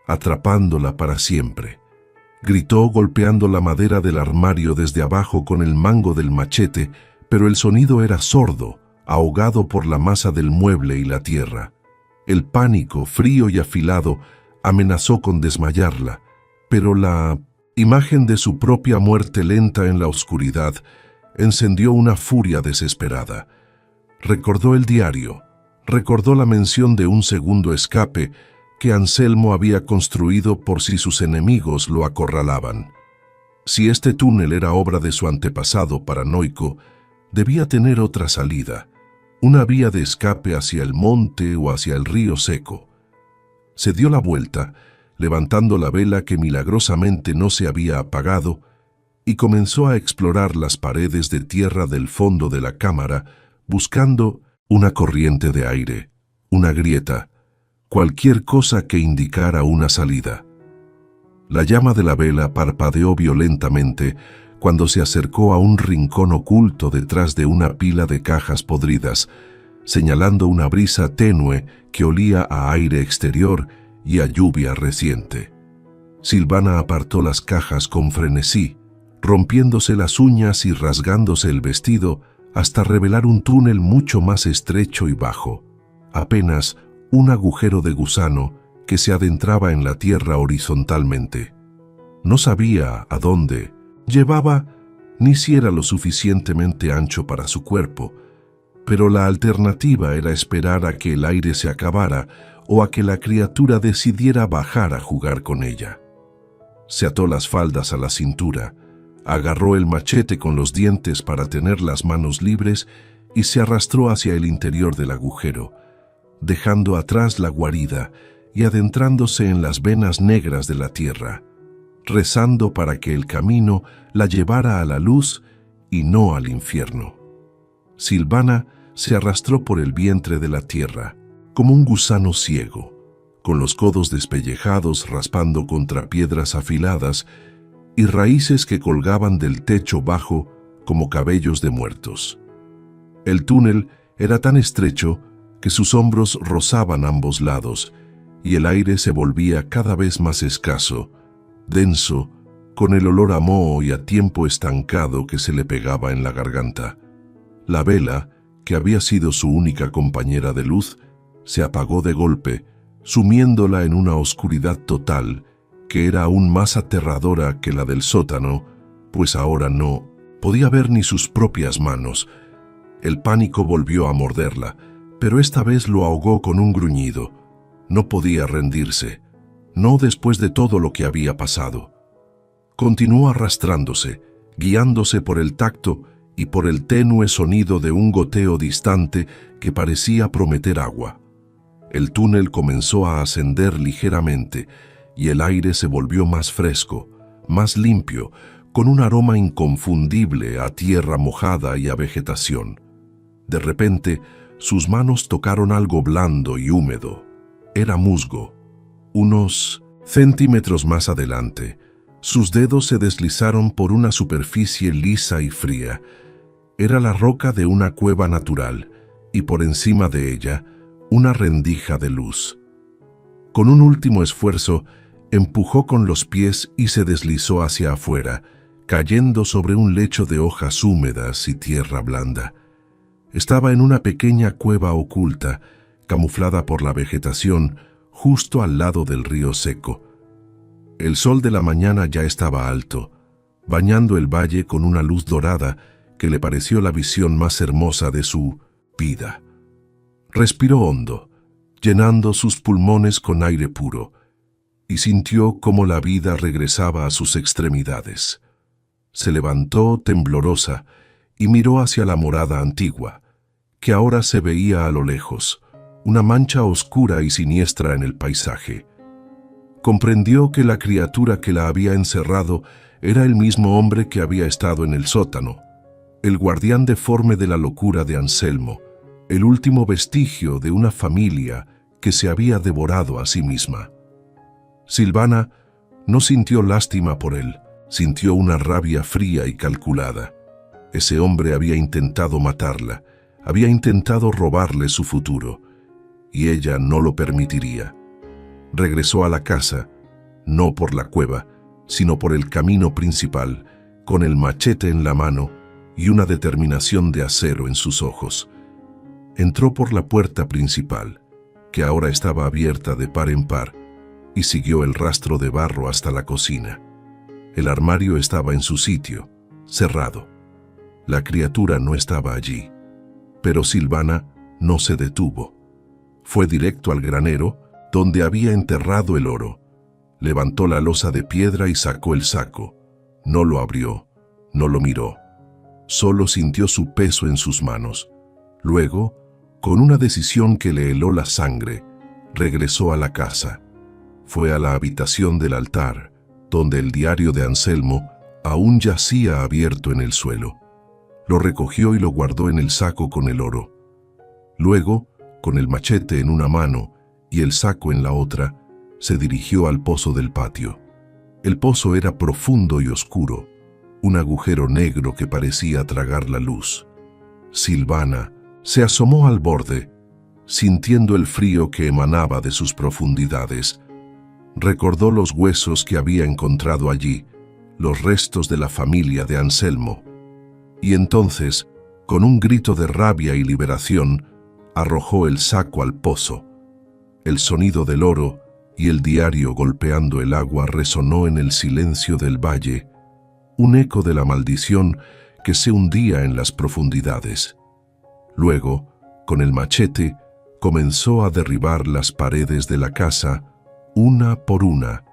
atrapándola para siempre. Gritó golpeando la madera del armario desde abajo con el mango del machete, pero el sonido era sordo, ahogado por la masa del mueble y la tierra. El pánico, frío y afilado, amenazó con desmayarla, pero la imagen de su propia muerte lenta en la oscuridad encendió una furia desesperada. Recordó el diario, recordó la mención de un segundo escape que Anselmo había construido por si sus enemigos lo acorralaban. Si este túnel era obra de su antepasado paranoico, debía tener otra salida, una vía de escape hacia el monte o hacia el río seco. Se dio la vuelta, levantando la vela que milagrosamente no se había apagado, y comenzó a explorar las paredes de tierra del fondo de la cámara, buscando una corriente de aire, una grieta, cualquier cosa que indicara una salida. La llama de la vela parpadeó violentamente cuando se acercó a un rincón oculto detrás de una pila de cajas podridas, señalando una brisa tenue que olía a aire exterior y a lluvia reciente. Silvana apartó las cajas con frenesí, rompiéndose las uñas y rasgándose el vestido hasta revelar un túnel mucho más estrecho y bajo, apenas un agujero de gusano que se adentraba en la tierra horizontalmente. No sabía a dónde llevaba ni si era lo suficientemente ancho para su cuerpo, pero la alternativa era esperar a que el aire se acabara o a que la criatura decidiera bajar a jugar con ella. Se ató las faldas a la cintura, agarró el machete con los dientes para tener las manos libres y se arrastró hacia el interior del agujero, dejando atrás la guarida y adentrándose en las venas negras de la tierra, rezando para que el camino la llevara a la luz y no al infierno. Silvana se arrastró por el vientre de la tierra, como un gusano ciego, con los codos despellejados raspando contra piedras afiladas y raíces que colgaban del techo bajo como cabellos de muertos. El túnel era tan estrecho que sus hombros rozaban ambos lados y el aire se volvía cada vez más escaso, denso, con el olor a moho y a tiempo estancado que se le pegaba en la garganta. La vela, que había sido su única compañera de luz, se apagó de golpe, sumiéndola en una oscuridad total que era aún más aterradora que la del sótano pues ahora no podía ver ni sus propias manos. El pánico volvió a morderla, pero esta vez lo ahogó con un gruñido. No podía rendirse, no después de todo lo que había pasado. Continuó arrastrándose, guiándose por el tacto y por el tenue sonido de un goteo distante que parecía prometer agua. El túnel comenzó a ascender ligeramente y el aire se volvió más fresco, más limpio, con un aroma inconfundible a tierra mojada y a vegetación. De repente, sus manos tocaron algo blando y húmedo. Era musgo. Unos centímetros más adelante, sus dedos se deslizaron por una superficie lisa y fría. Era la roca de una cueva natural, y por encima de ella, una rendija de luz. Con un último esfuerzo, empujó con los pies y se deslizó hacia afuera, cayendo sobre un lecho de hojas húmedas y tierra blanda. Estaba en una pequeña cueva oculta, camuflada por la vegetación, justo al lado del río seco. El sol de la mañana ya estaba alto, bañando el valle con una luz dorada que le pareció la visión más hermosa de su vida. Respiró hondo, llenando sus pulmones con aire puro, y sintió cómo la vida regresaba a sus extremidades. Se levantó temblorosa y miró hacia la morada antigua, que ahora se veía a lo lejos, una mancha oscura y siniestra en el paisaje. Comprendió que la criatura que la había encerrado era el mismo hombre que había estado en el sótano, el guardián deforme de la locura de Anselmo, el último vestigio de una familia que se había devorado a sí misma. Silvana no sintió lástima por él, sintió una rabia fría y calculada. Ese hombre había intentado matarla, había intentado robarle su futuro, y ella no lo permitiría. Regresó a la casa, no por la cueva, sino por el camino principal, con el machete en la mano y una determinación de acero en sus ojos. Entró por la puerta principal, que ahora estaba abierta de par en par, y siguió el rastro de barro hasta la cocina. El armario estaba en su sitio, cerrado. La criatura no estaba allí, pero Silvana no se detuvo. Fue directo al granero, donde había enterrado el oro. Levantó la losa de piedra y sacó el saco. No lo abrió, no lo miró. Solo sintió su peso en sus manos. Luego, con una decisión que le heló la sangre, regresó a la casa. Fue a la habitación del altar, donde el diario de Anselmo aún yacía abierto en el suelo. Lo recogió y lo guardó en el saco con el oro. Luego, con el machete en una mano y el saco en la otra, se dirigió al pozo del patio. El pozo era profundo y oscuro, un agujero negro que parecía tragar la luz. Silvana se asomó al borde, sintiendo el frío que emanaba de sus profundidades. Recordó los huesos que había encontrado allí, los restos de la familia de Anselmo, y entonces, con un grito de rabia y liberación, arrojó el saco al pozo. El sonido del oro y el diario golpeando el agua resonó en el silencio del valle, un eco de la maldición que se hundía en las profundidades. Luego, con el machete, comenzó a derribar las paredes de la casa, una por una,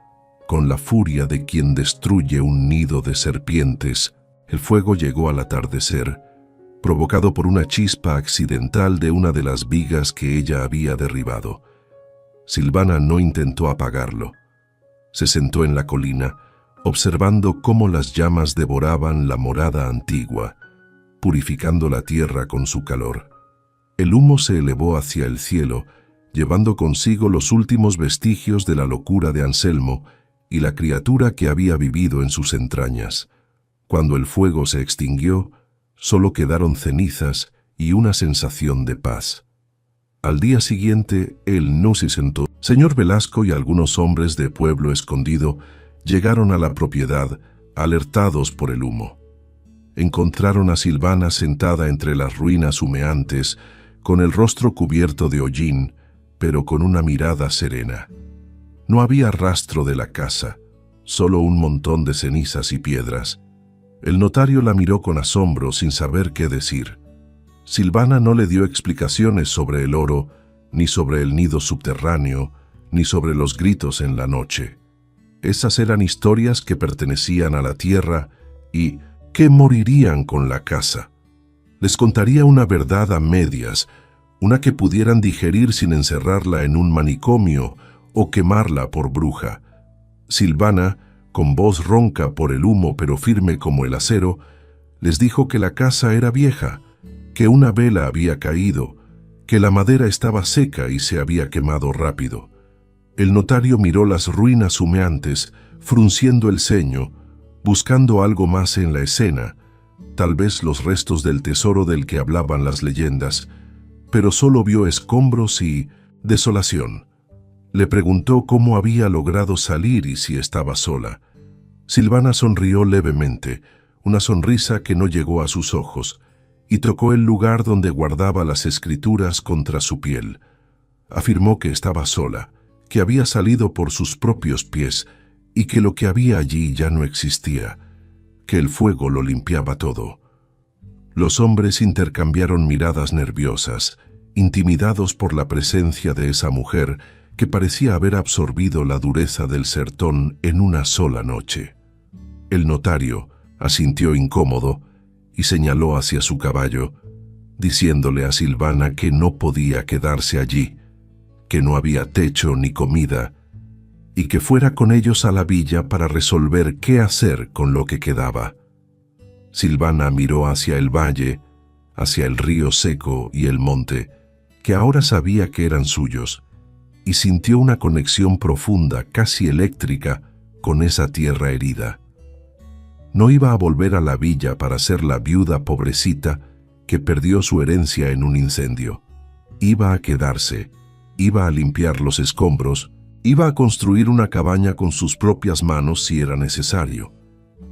con la furia de quien destruye un nido de serpientes. El fuego llegó al atardecer, provocado por una chispa accidental de una de las vigas que ella había derribado. Silvana no intentó apagarlo. Se sentó en la colina, observando cómo las llamas devoraban la morada antigua, purificando la tierra con su calor. El humo se elevó hacia el cielo, llevando consigo los últimos vestigios de la locura de Anselmo y la criatura que había vivido en sus entrañas. Cuando el fuego se extinguió, solo quedaron cenizas y una sensación de paz. Al día siguiente, él no se sentó. Señor Velasco y algunos hombres de Pueblo Escondido llegaron a la propiedad, alertados por el humo. Encontraron a Silvana sentada entre las ruinas humeantes, con el rostro cubierto de hollín, pero con una mirada serena. No había rastro de la casa, solo un montón de cenizas y piedras. El notario la miró con asombro sin saber qué decir. Silvana no le dio explicaciones sobre el oro, ni sobre el nido subterráneo, ni sobre los gritos en la noche. Esas eran historias que pertenecían a la tierra y que morirían con la casa. Les contaría una verdad a medias, una que pudieran digerir sin encerrarla en un manicomio o quemarla por bruja. Silvana, con voz ronca por el humo pero firme como el acero, les dijo que la casa era vieja, que una vela había caído, que la madera estaba seca y se había quemado rápido. El notario miró las ruinas humeantes, frunciendo el ceño, buscando algo más en la escena, tal vez los restos del tesoro del que hablaban las leyendas, pero solo vio escombros y desolación. Le preguntó cómo había logrado salir y si estaba sola. Silvana sonrió levemente, una sonrisa que no llegó a sus ojos, y tocó el lugar donde guardaba las escrituras contra su piel. Afirmó que estaba sola, que había salido por sus propios pies y que lo que había allí ya no existía, que el fuego lo limpiaba todo. Los hombres intercambiaron miradas nerviosas, intimidados por la presencia de esa mujer que parecía haber absorbido la dureza del sertón en una sola noche. El notario asintió incómodo y señaló hacia su caballo, diciéndole a Silvana que no podía quedarse allí, que no había techo ni comida, y que fuera con ellos a la villa para resolver qué hacer con lo que quedaba. Silvana miró hacia el valle, hacia el río seco y el monte, que ahora sabía que eran suyos, y sintió una conexión profunda, casi eléctrica, con esa tierra herida. No iba a volver a la villa para ser la viuda pobrecita que perdió su herencia en un incendio. Iba a quedarse, iba a limpiar los escombros, iba a construir una cabaña con sus propias manos si era necesario,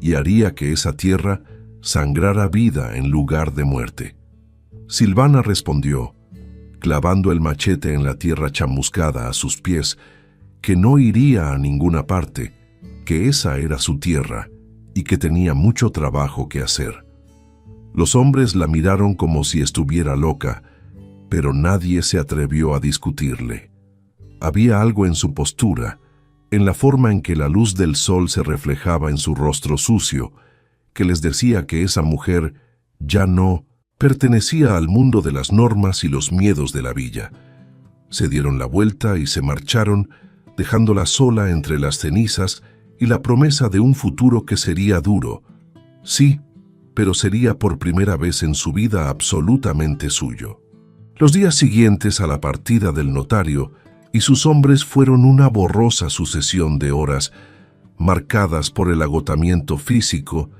y haría que esa tierra sangrara vida en lugar de muerte. Silvana respondió, clavando el machete en la tierra chamuscada a sus pies, que no iría a ninguna parte, que esa era su tierra y que tenía mucho trabajo que hacer. Los hombres la miraron como si estuviera loca, pero nadie se atrevió a discutirle. Había algo en su postura, en la forma en que la luz del sol se reflejaba en su rostro sucio, que les decía que esa mujer ya no pertenecía al mundo de las normas y los miedos de la villa. Se dieron la vuelta y se marcharon, dejándola sola entre las cenizas y la promesa de un futuro que sería duro. Sí, pero sería por primera vez en su vida absolutamente suyo. Los días siguientes a la partida del notario y sus hombres fueron una borrosa sucesión de horas, marcadas por el agotamiento físico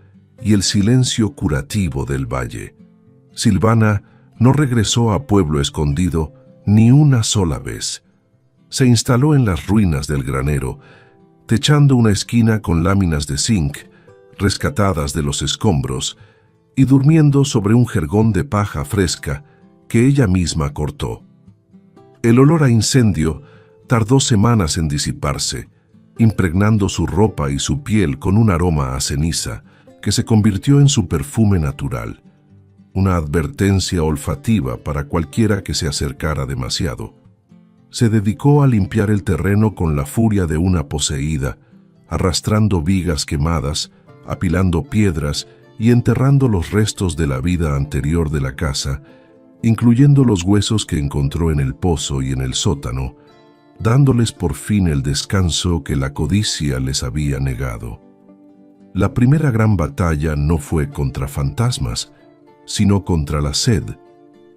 y el silencio curativo del valle. Silvana no regresó a Pueblo Escondido ni una sola vez. Se instaló en las ruinas del granero, techando una esquina con láminas de zinc, rescatadas de los escombros, y durmiendo sobre un jergón de paja fresca que ella misma cortó. El olor a incendio tardó semanas en disiparse, impregnando su ropa y su piel con un aroma a ceniza que se convirtió en su perfume natural, una advertencia olfativa para cualquiera que se acercara demasiado. Se dedicó a limpiar el terreno con la furia de una poseída, arrastrando vigas quemadas, apilando piedras y enterrando los restos de la vida anterior de la casa, incluyendo los huesos que encontró en el pozo y en el sótano, dándoles por fin el descanso que la codicia les había negado. La primera gran batalla no fue contra fantasmas, sino contra la sed,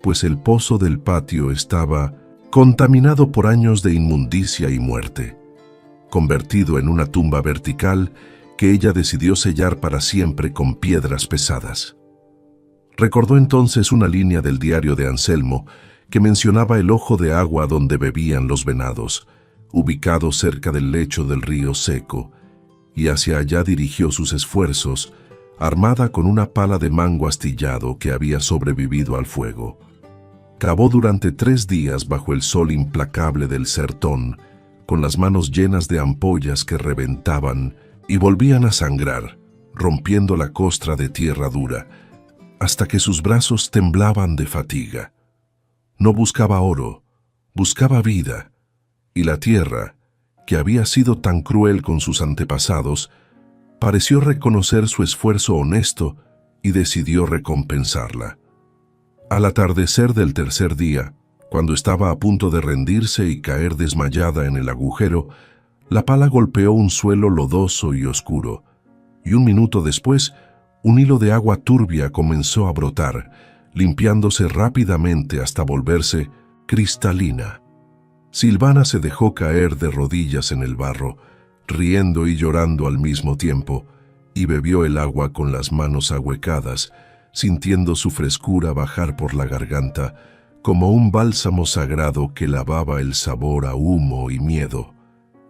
pues el pozo del patio estaba contaminado por años de inmundicia y muerte, convertido en una tumba vertical que ella decidió sellar para siempre con piedras pesadas. Recordó entonces una línea del diario de Anselmo que mencionaba el ojo de agua donde bebían los venados, ubicado cerca del lecho del río seco, y hacia allá dirigió sus esfuerzos, armada con una pala de mango astillado que había sobrevivido al fuego. Cavó durante 3 días bajo el sol implacable del sertón, con las manos llenas de ampollas que reventaban y volvían a sangrar, rompiendo la costra de tierra dura, hasta que sus brazos temblaban de fatiga. No buscaba oro, buscaba vida, y la tierra, que había sido tan cruel con sus antepasados, pareció reconocer su esfuerzo honesto y decidió recompensarla. Al atardecer del tercer día, cuando estaba a punto de rendirse y caer desmayada en el agujero, la pala golpeó un suelo lodoso y oscuro, y un minuto después, un hilo de agua turbia comenzó a brotar, limpiándose rápidamente hasta volverse cristalina. Silvana se dejó caer de rodillas en el barro, riendo y llorando al mismo tiempo, y bebió el agua con las manos ahuecadas, sintiendo su frescura bajar por la garganta, como un bálsamo sagrado que lavaba el sabor a humo y miedo.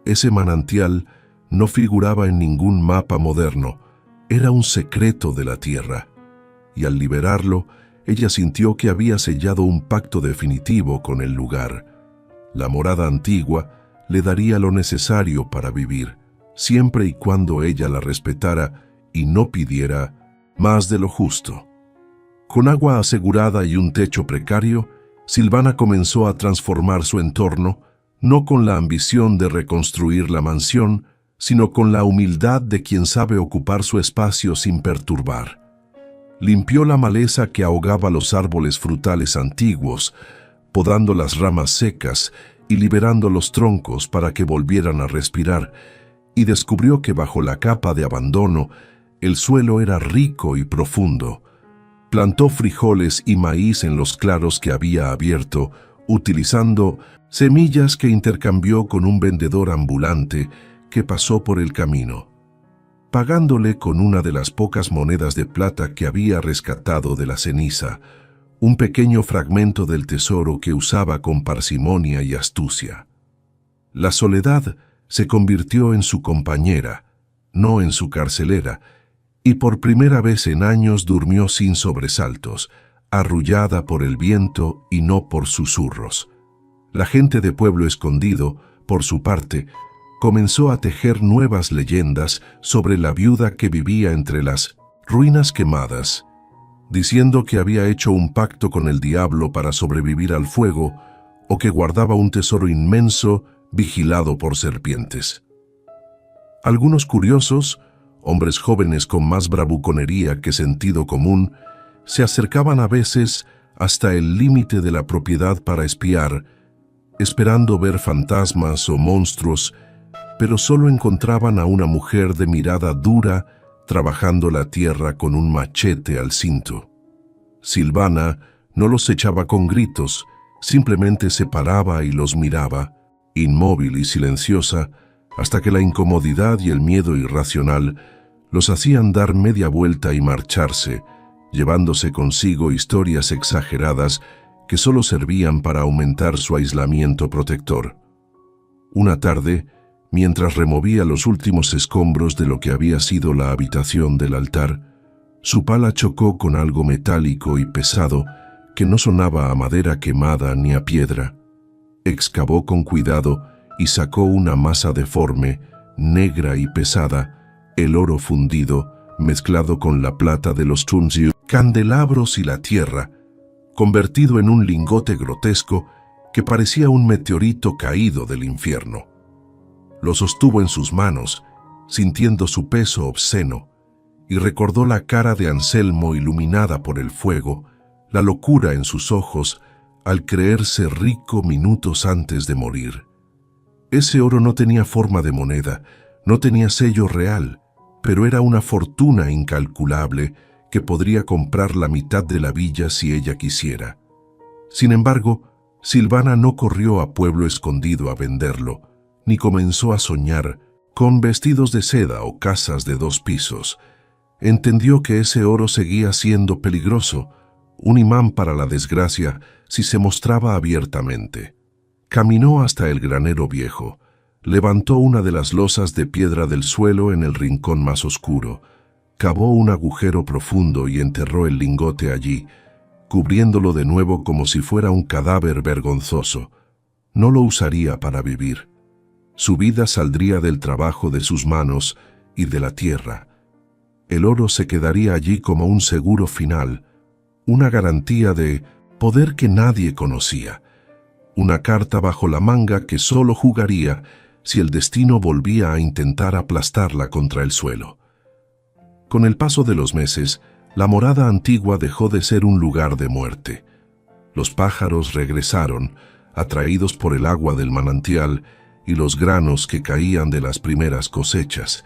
Ese manantial no figuraba en ningún mapa moderno, era un secreto de la tierra, y al liberarlo, ella sintió que había sellado un pacto definitivo con el lugar. La morada antigua le daría lo necesario para vivir, siempre y cuando ella la respetara y no pidiera más de lo justo. Con agua asegurada y un techo precario, Silvana comenzó a transformar su entorno, no con la ambición de reconstruir la mansión, sino con la humildad de quien sabe ocupar su espacio sin perturbar. Limpió la maleza que ahogaba los árboles frutales antiguos, podando las ramas secas y liberando los troncos para que volvieran a respirar, y descubrió que bajo la capa de abandono el suelo era rico y profundo. Plantó frijoles y maíz en los claros que había abierto, utilizando semillas que intercambió con un vendedor ambulante que pasó por el camino, pagándole con una de las pocas monedas de plata que había rescatado de la ceniza, un pequeño fragmento del tesoro que usaba con parsimonia y astucia. La soledad se convirtió en su compañera, no en su carcelera, y por primera vez en años durmió sin sobresaltos, arrullada por el viento y no por susurros. La gente de Pueblo Escondido, por su parte, comenzó a tejer nuevas leyendas sobre la viuda que vivía entre las ruinas quemadas, diciendo que había hecho un pacto con el diablo para sobrevivir al fuego o que guardaba un tesoro inmenso vigilado por serpientes. Algunos curiosos, hombres jóvenes con más bravuconería que sentido común, se acercaban a veces hasta el límite de la propiedad para espiar, esperando ver fantasmas o monstruos, pero solo encontraban a una mujer de mirada dura trabajando la tierra con un machete al cinto. Silvana no los echaba con gritos, simplemente se paraba y los miraba, inmóvil y silenciosa, hasta que la incomodidad y el miedo irracional los hacían dar media vuelta y marcharse, llevándose consigo historias exageradas que solo servían para aumentar su aislamiento protector. Una tarde, mientras removía los últimos escombros de lo que había sido la habitación del altar, su pala chocó con algo metálico y pesado que no sonaba a madera quemada ni a piedra. Excavó con cuidado y sacó una masa deforme, negra y pesada, el oro fundido, mezclado con la plata de los tunziu, candelabros y la tierra, convertido en un lingote grotesco que parecía un meteorito caído del infierno. Lo sostuvo en sus manos, sintiendo su peso obsceno, y recordó la cara de Anselmo iluminada por el fuego, la locura en sus ojos al creerse rico minutos antes de morir. Ese oro no tenía forma de moneda, no tenía sello real, pero era una fortuna incalculable que podría comprar la mitad de la villa si ella quisiera. Sin embargo, Silvana no corrió a Pueblo Escondido a venderlo, ni comenzó a soñar con vestidos de seda o casas de 2 pisos. Entendió que ese oro seguía siendo peligroso, un imán para la desgracia si se mostraba abiertamente. Caminó hasta el granero viejo, levantó una de las losas de piedra del suelo en el rincón más oscuro, cavó un agujero profundo y enterró el lingote allí, cubriéndolo de nuevo como si fuera un cadáver vergonzoso. No lo usaría para vivir. Su vida saldría del trabajo de sus manos y de la tierra. El oro se quedaría allí como un seguro final, una garantía de poder que nadie conocía, una carta bajo la manga que solo jugaría si el destino volvía a intentar aplastarla contra el suelo. Con el paso de los meses, la morada antigua dejó de ser un lugar de muerte. Los pájaros regresaron, atraídos por el agua del manantial y los granos que caían de las primeras cosechas,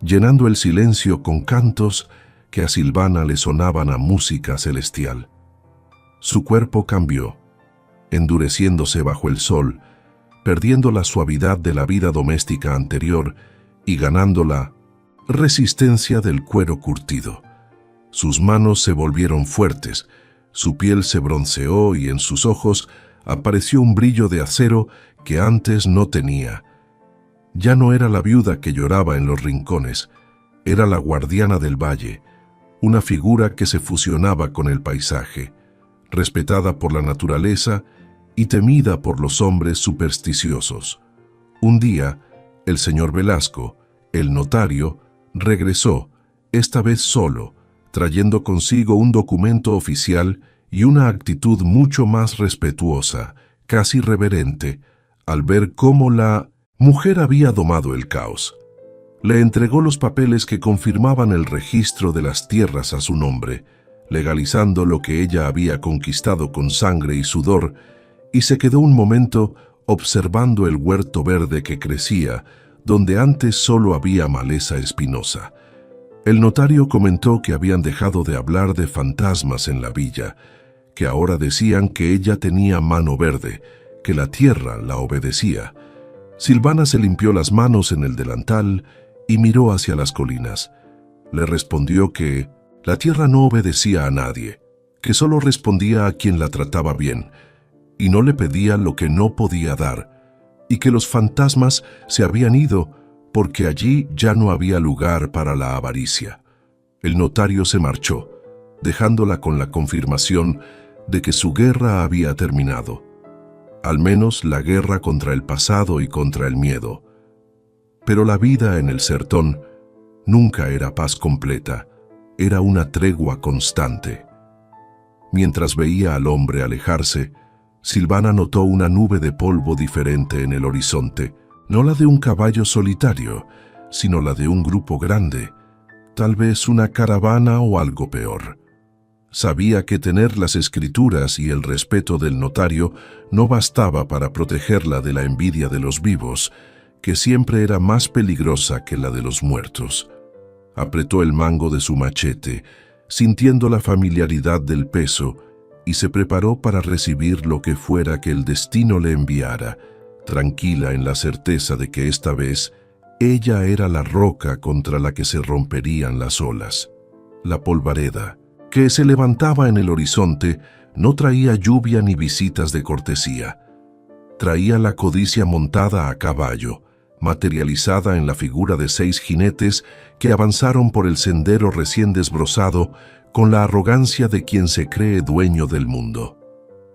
llenando el silencio con cantos que a Silvana le sonaban a música celestial. Su cuerpo cambió, endureciéndose bajo el sol, perdiendo la suavidad de la vida doméstica anterior y ganando la resistencia del cuero curtido. Sus manos se volvieron fuertes, su piel se bronceó y en sus ojos apareció un brillo de acero que antes no tenía. Ya no era la viuda que lloraba en los rincones, era la guardiana del valle, una figura que se fusionaba con el paisaje, respetada por la naturaleza y temida por los hombres supersticiosos. Un día, el señor Velasco, el notario, regresó, esta vez solo, trayendo consigo un documento oficial y una actitud mucho más respetuosa, casi reverente, al ver cómo la mujer había domado el caos. Le entregó los papeles que confirmaban el registro de las tierras a su nombre, legalizando lo que ella había conquistado con sangre y sudor, y se quedó un momento observando el huerto verde que crecía, donde antes solo había maleza espinosa. El notario comentó que habían dejado de hablar de fantasmas en la villa, que ahora decían que ella tenía mano verde, que la tierra la obedecía. Silvana se limpió las manos en el delantal y miró hacia las colinas. Le respondió que la tierra no obedecía a nadie, que solo respondía a quien la trataba bien, y no le pedía lo que no podía dar, y que los fantasmas se habían ido porque allí ya no había lugar para la avaricia. El notario se marchó, dejándola con la confirmación de que su guerra había terminado, al menos la guerra contra el pasado y contra el miedo. Pero la vida en el sertón nunca era paz completa, era una tregua constante. Mientras veía al hombre alejarse, Silvana notó una nube de polvo diferente en el horizonte, no la de un caballo solitario, sino la de un grupo grande, tal vez una caravana o algo peor. Sabía que tener las escrituras y el respeto del notario no bastaba para protegerla de la envidia de los vivos, que siempre era más peligrosa que la de los muertos. Apretó el mango de su machete, sintiendo la familiaridad del peso, y se preparó para recibir lo que fuera que el destino le enviara, tranquila en la certeza de que esta vez ella era la roca contra la que se romperían las olas. La polvareda, que se levantaba en el horizonte, no traía lluvia ni visitas de cortesía. Traía la codicia montada a caballo, materializada en la figura de 6 jinetes que avanzaron por el sendero recién desbrozado con la arrogancia de quien se cree dueño del mundo.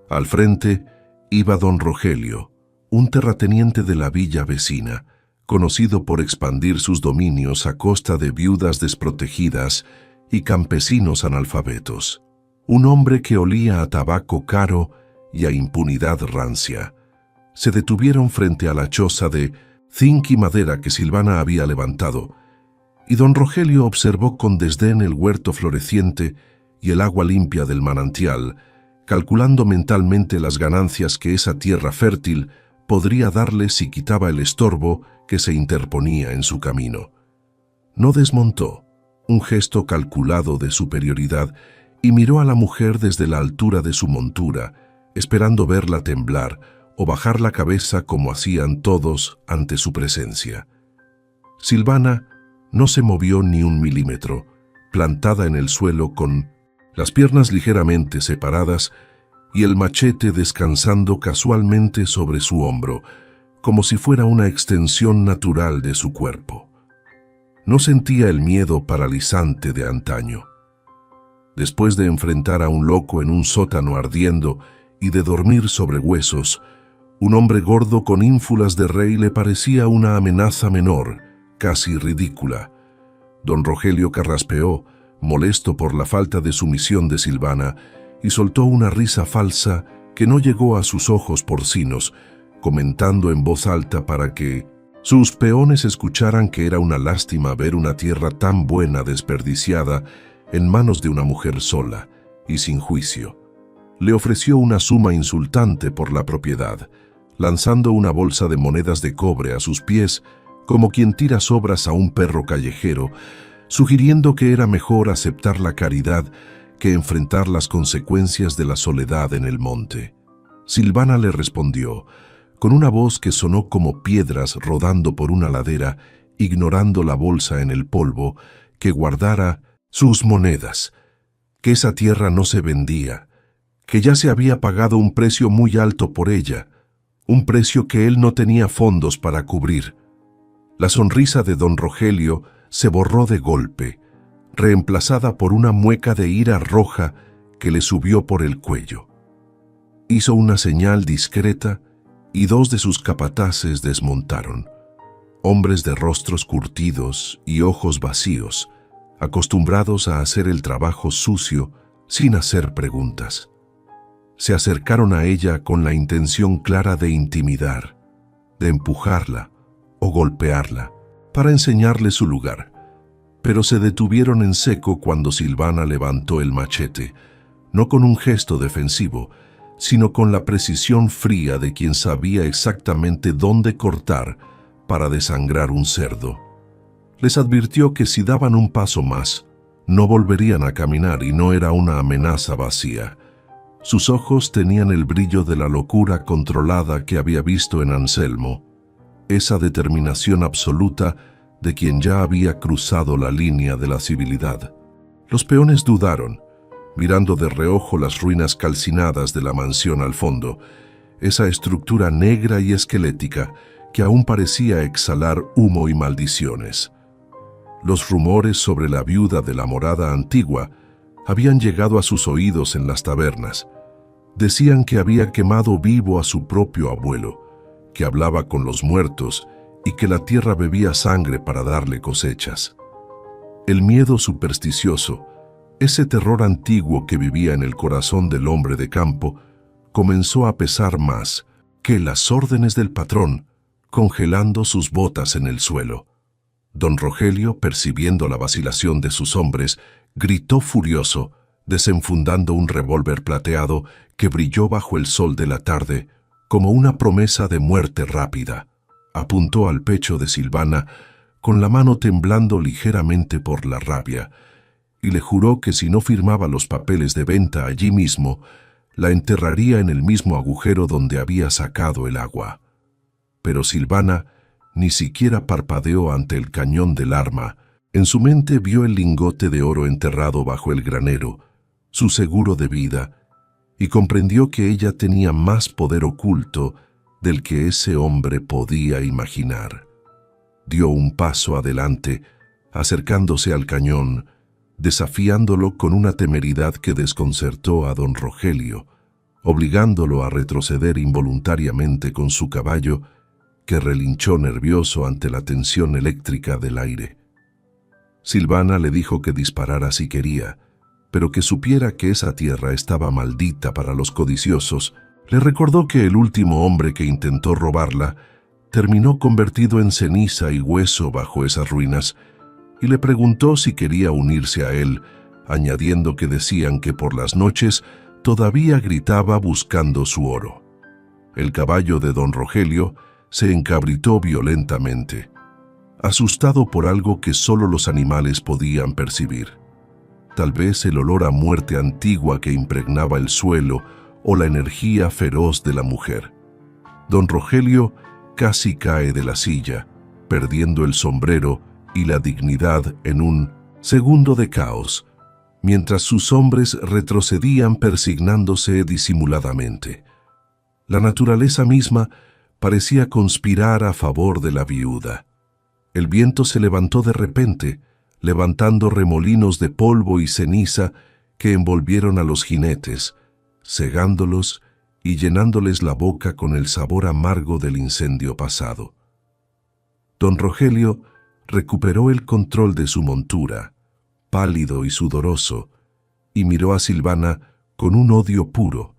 Al frente iba don Rogelio, un terrateniente de la villa vecina, conocido por expandir sus dominios a costa de viudas desprotegidas y campesinos analfabetos. Un hombre que olía a tabaco caro y a impunidad rancia. Se detuvieron frente a la choza de zinc y madera que Silvana había levantado, y don Rogelio observó con desdén el huerto floreciente y el agua limpia del manantial, calculando mentalmente las ganancias que esa tierra fértil podría darle si quitaba el estorbo que se interponía en su camino. No desmontó, un gesto calculado de superioridad, y miró a la mujer desde la altura de su montura, esperando verla temblar o bajar la cabeza como hacían todos ante su presencia. Silvana no se movió ni un milímetro, plantada en el suelo con las piernas ligeramente separadas y el machete descansando casualmente sobre su hombro, como si fuera una extensión natural de su cuerpo. No sentía el miedo paralizante de antaño. Después de enfrentar a un loco en un sótano ardiendo y de dormir sobre huesos, un hombre gordo con ínfulas de rey le parecía una amenaza menor, casi ridícula. Don Rogelio carraspeó, molesto por la falta de sumisión de Silvana, y soltó una risa falsa que no llegó a sus ojos porcinos, comentando en voz alta para que sus peones escucharan que era una lástima ver una tierra tan buena desperdiciada en manos de una mujer sola y sin juicio. Le ofreció una suma insultante por la propiedad, lanzando una bolsa de monedas de cobre a sus pies como quien tira sobras a un perro callejero, sugiriendo que era mejor aceptar la caridad que enfrentar las consecuencias de la soledad en el monte. Silvana le respondió, con una voz que sonó como piedras rodando por una ladera, ignorando la bolsa en el polvo, que guardara sus monedas, que esa tierra no se vendía, que ya se había pagado un precio muy alto por ella, un precio que él no tenía fondos para cubrir. La sonrisa de don Rogelio se borró de golpe, reemplazada por una mueca de ira roja que le subió por el cuello. Hizo una señal discreta y dos de sus capataces desmontaron, hombres de rostros curtidos y ojos vacíos, acostumbrados a hacer el trabajo sucio sin hacer preguntas. Se acercaron a ella con la intención clara de intimidar, de empujarla o golpearla, para enseñarle su lugar, pero se detuvieron en seco cuando Silvana levantó el machete, no con un gesto defensivo, sino con la precisión fría de quien sabía exactamente dónde cortar para desangrar un cerdo. Les advirtió que si daban un paso más, no volverían a caminar y no era una amenaza vacía. Sus ojos tenían el brillo de la locura controlada que había visto en Anselmo, esa determinación absoluta de quien ya había cruzado la línea de la civilidad. Los peones dudaron, mirando de reojo las ruinas calcinadas de la mansión al fondo, esa estructura negra y esquelética que aún parecía exhalar humo y maldiciones. Los rumores sobre la viuda de la morada antigua habían llegado a sus oídos en las tabernas. Decían que había quemado vivo a su propio abuelo, que hablaba con los muertos y que la tierra bebía sangre para darle cosechas. El miedo supersticioso, ese terror antiguo que vivía en el corazón del hombre de campo, comenzó a pesar más que las órdenes del patrón, congelando sus botas en el suelo. Don Rogelio, percibiendo la vacilación de sus hombres, gritó furioso, desenfundando un revólver plateado que brilló bajo el sol de la tarde como una promesa de muerte rápida. Apuntó al pecho de Silvana, con la mano temblando ligeramente por la rabia, y le juró que si no firmaba los papeles de venta allí mismo, la enterraría en el mismo agujero donde había sacado el agua. Pero Silvana ni siquiera parpadeó ante el cañón del arma. En su mente vio el lingote de oro enterrado bajo el granero, su seguro de vida, y comprendió que ella tenía más poder oculto del que ese hombre podía imaginar. Dio un paso adelante, acercándose al cañón, desafiándolo con una temeridad que desconcertó a don Rogelio, obligándolo a retroceder involuntariamente con su caballo, que relinchó nervioso ante la tensión eléctrica del aire. Silvana le dijo que disparara si quería, pero que supiera que esa tierra estaba maldita para los codiciosos. Le recordó que el último hombre que intentó robarla terminó convertido en ceniza y hueso bajo esas ruinas, y le preguntó si quería unirse a él, añadiendo que decían que por las noches todavía gritaba buscando su oro. El caballo de don Rogelio se encabritó violentamente, asustado por algo que solo los animales podían percibir. Tal vez el olor a muerte antigua que impregnaba el suelo o la energía feroz de la mujer. Don Rogelio casi cae de la silla, perdiendo el sombrero y la dignidad en un segundo de caos, mientras sus hombres retrocedían persignándose disimuladamente. La naturaleza misma parecía conspirar a favor de la viuda. El viento se levantó de repente, levantando remolinos de polvo y ceniza que envolvieron a los jinetes, cegándolos y llenándoles la boca con el sabor amargo del incendio pasado. Don Rogelio recuperó el control de su montura, pálido y sudoroso, y miró a Silvana con un odio puro,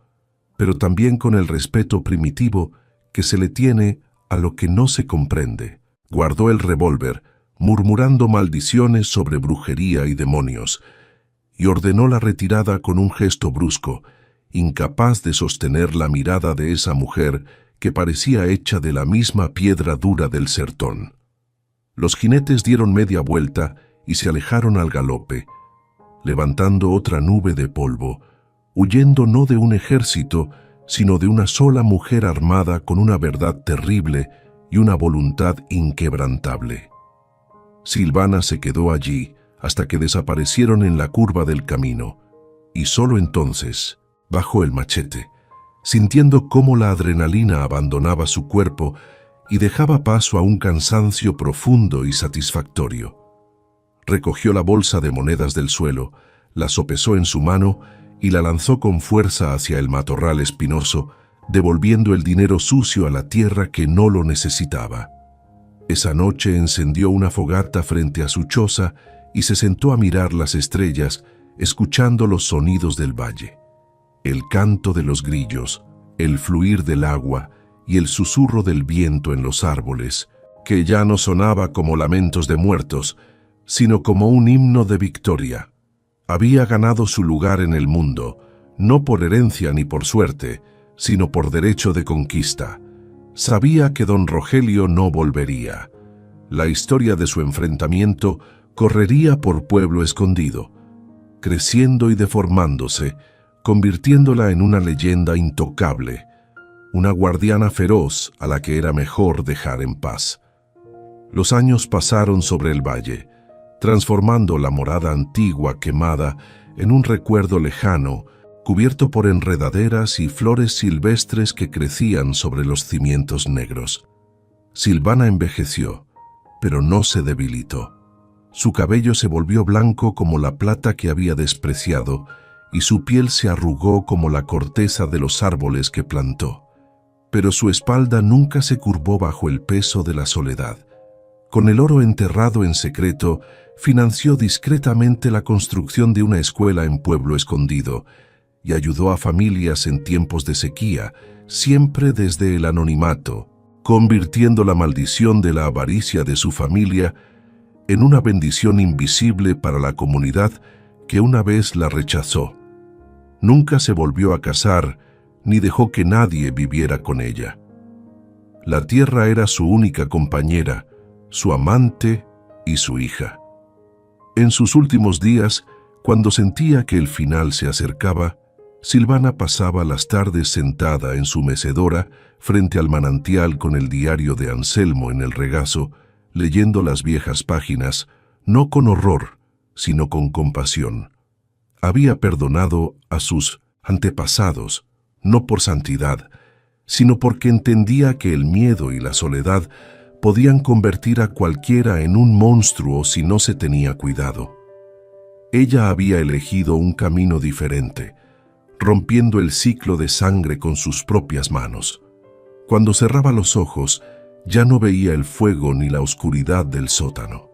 pero también con el respeto primitivo que se le tiene a lo que no se comprende. Guardó el revólver, murmurando maldiciones sobre brujería y demonios, y ordenó la retirada con un gesto brusco, incapaz de sostener la mirada de esa mujer que parecía hecha de la misma piedra dura del sertón. Los jinetes dieron media vuelta y se alejaron al galope, levantando otra nube de polvo, huyendo no de un ejército, sino de una sola mujer armada con una verdad terrible y una voluntad inquebrantable. Silvana se quedó allí hasta que desaparecieron en la curva del camino, y solo entonces bajó el machete, sintiendo cómo la adrenalina abandonaba su cuerpo y dejaba paso a un cansancio profundo y satisfactorio. Recogió la bolsa de monedas del suelo, la sopesó en su mano y la lanzó con fuerza hacia el matorral espinoso, devolviendo el dinero sucio a la tierra que no lo necesitaba. Esa noche encendió una fogata frente a su choza y se sentó a mirar las estrellas, escuchando los sonidos del valle. El canto de los grillos, el fluir del agua y el susurro del viento en los árboles, que ya no sonaba como lamentos de muertos, sino como un himno de victoria. Había ganado su lugar en el mundo, no por herencia ni por suerte, sino por derecho de conquista. Sabía que don Rogelio no volvería. La historia de su enfrentamiento correría por Pueblo Escondido, creciendo y deformándose, convirtiéndola en una leyenda intocable, una guardiana feroz a la que era mejor dejar en paz. Los años pasaron sobre el valle, transformando la morada antigua quemada en un recuerdo lejano, cubierto por enredaderas y flores silvestres que crecían sobre los cimientos negros. Silvana envejeció, pero no se debilitó. Su cabello se volvió blanco como la plata que había despreciado, y su piel se arrugó como la corteza de los árboles que plantó. Pero su espalda nunca se curvó bajo el peso de la soledad. Con el oro enterrado en secreto, financió discretamente la construcción de una escuela en Pueblo Escondido y ayudó a familias en tiempos de sequía, siempre desde el anonimato, convirtiendo la maldición de la avaricia de su familia en una bendición invisible para la comunidad que una vez la rechazó. Nunca se volvió a casar ni dejó que nadie viviera con ella. La tierra era su única compañera, su amante y su hija. En sus últimos días, cuando sentía que el final se acercaba, Silvana pasaba las tardes sentada en su mecedora frente al manantial con el diario de Anselmo en el regazo, leyendo las viejas páginas, no con horror, sino con compasión. Había perdonado a sus antepasados, no por santidad, sino porque entendía que el miedo y la soledad podían convertir a cualquiera en un monstruo si no se tenía cuidado. Ella había elegido un camino diferente, rompiendo el ciclo de sangre con sus propias manos. Cuando cerraba los ojos, ya no veía el fuego ni la oscuridad del sótano.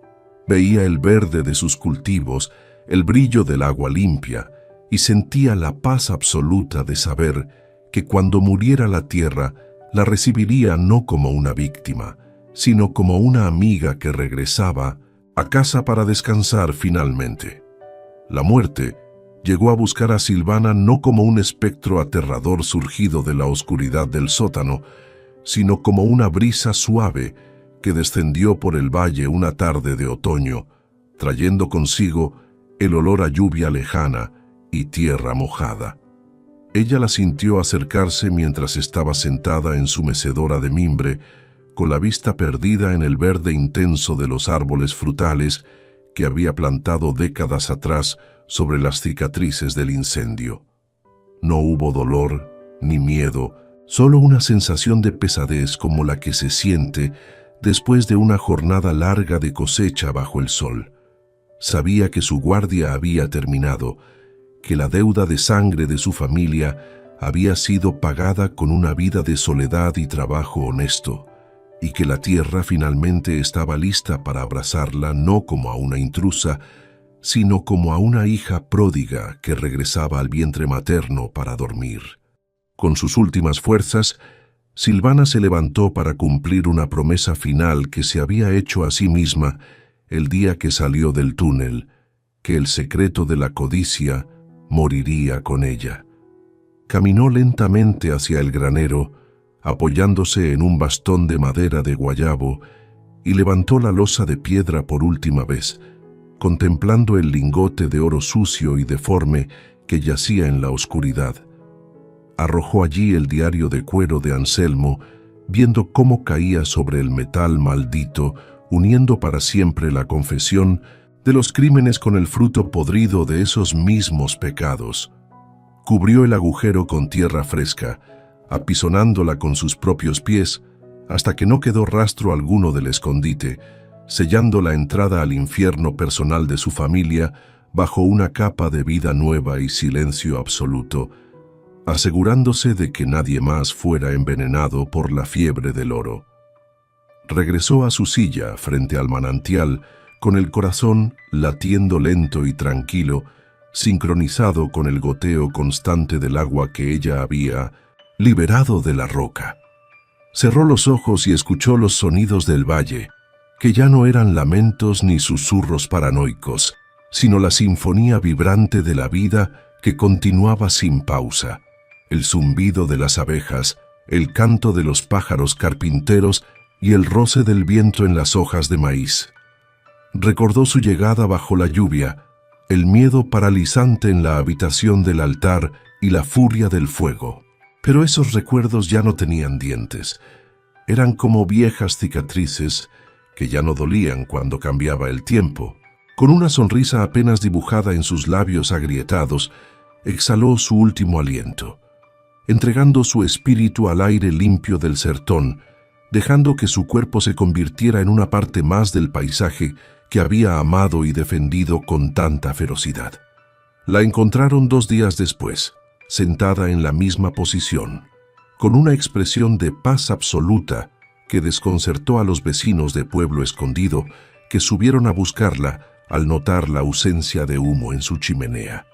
Veía el verde de sus cultivos, el brillo del agua limpia, y sentía la paz absoluta de saber que cuando muriera la tierra, la recibiría no como una víctima, sino como una amiga que regresaba a casa para descansar finalmente. La muerte llegó a buscar a Silvana no como un espectro aterrador surgido de la oscuridad del sótano, sino como una brisa suave que descendió por el valle una tarde de otoño, trayendo consigo el olor a lluvia lejana y tierra mojada. Ella la sintió acercarse mientras estaba sentada en su mecedora de mimbre, con la vista perdida en el verde intenso de los árboles frutales que había plantado décadas atrás sobre las cicatrices del incendio. No hubo dolor ni miedo, solo una sensación de pesadez como la que se siente después de una jornada larga de cosecha bajo el sol. Sabía que su guardia había terminado, que la deuda de sangre de su familia había sido pagada con una vida de soledad y trabajo honesto, y que la tierra finalmente estaba lista para abrazarla no como a una intrusa, sino como a una hija pródiga que regresaba al vientre materno para dormir. Con sus últimas fuerzas, Silvana se levantó para cumplir una promesa final que se había hecho a sí misma el día que salió del túnel, que el secreto de la codicia moriría con ella. Caminó lentamente hacia el granero, apoyándose en un bastón de madera de guayabo, y levantó la losa de piedra por última vez, contemplando el lingote de oro sucio y deforme que yacía en la oscuridad. Arrojó allí el diario de cuero de Anselmo, viendo cómo caía sobre el metal maldito, uniendo para siempre la confesión de los crímenes con el fruto podrido de esos mismos pecados. Cubrió el agujero con tierra fresca, apisonándola con sus propios pies, hasta que no quedó rastro alguno del escondite, sellando la entrada al infierno personal de su familia bajo una capa de vida nueva y silencio absoluto, asegurándose de que nadie más fuera envenenado por la fiebre del oro. Regresó a su silla frente al manantial, con el corazón latiendo lento y tranquilo, sincronizado con el goteo constante del agua que ella había liberado de la roca. Cerró los ojos y escuchó los sonidos del valle, que ya no eran lamentos ni susurros paranoicos, sino la sinfonía vibrante de la vida que continuaba sin pausa. El zumbido de las abejas, el canto de los pájaros carpinteros y el roce del viento en las hojas de maíz. Recordó su llegada bajo la lluvia, el miedo paralizante en la habitación del altar y la furia del fuego. Pero esos recuerdos ya no tenían dientes. Eran como viejas cicatrices que ya no dolían cuando cambiaba el tiempo. Con una sonrisa apenas dibujada en sus labios agrietados, exhaló su último aliento, entregando su espíritu al aire limpio del sertón, dejando que su cuerpo se convirtiera en una parte más del paisaje que había amado y defendido con tanta ferocidad. La encontraron 2 días después, sentada en la misma posición, con una expresión de paz absoluta que desconcertó a los vecinos de Pueblo Escondido, que subieron a buscarla al notar la ausencia de humo en su chimenea.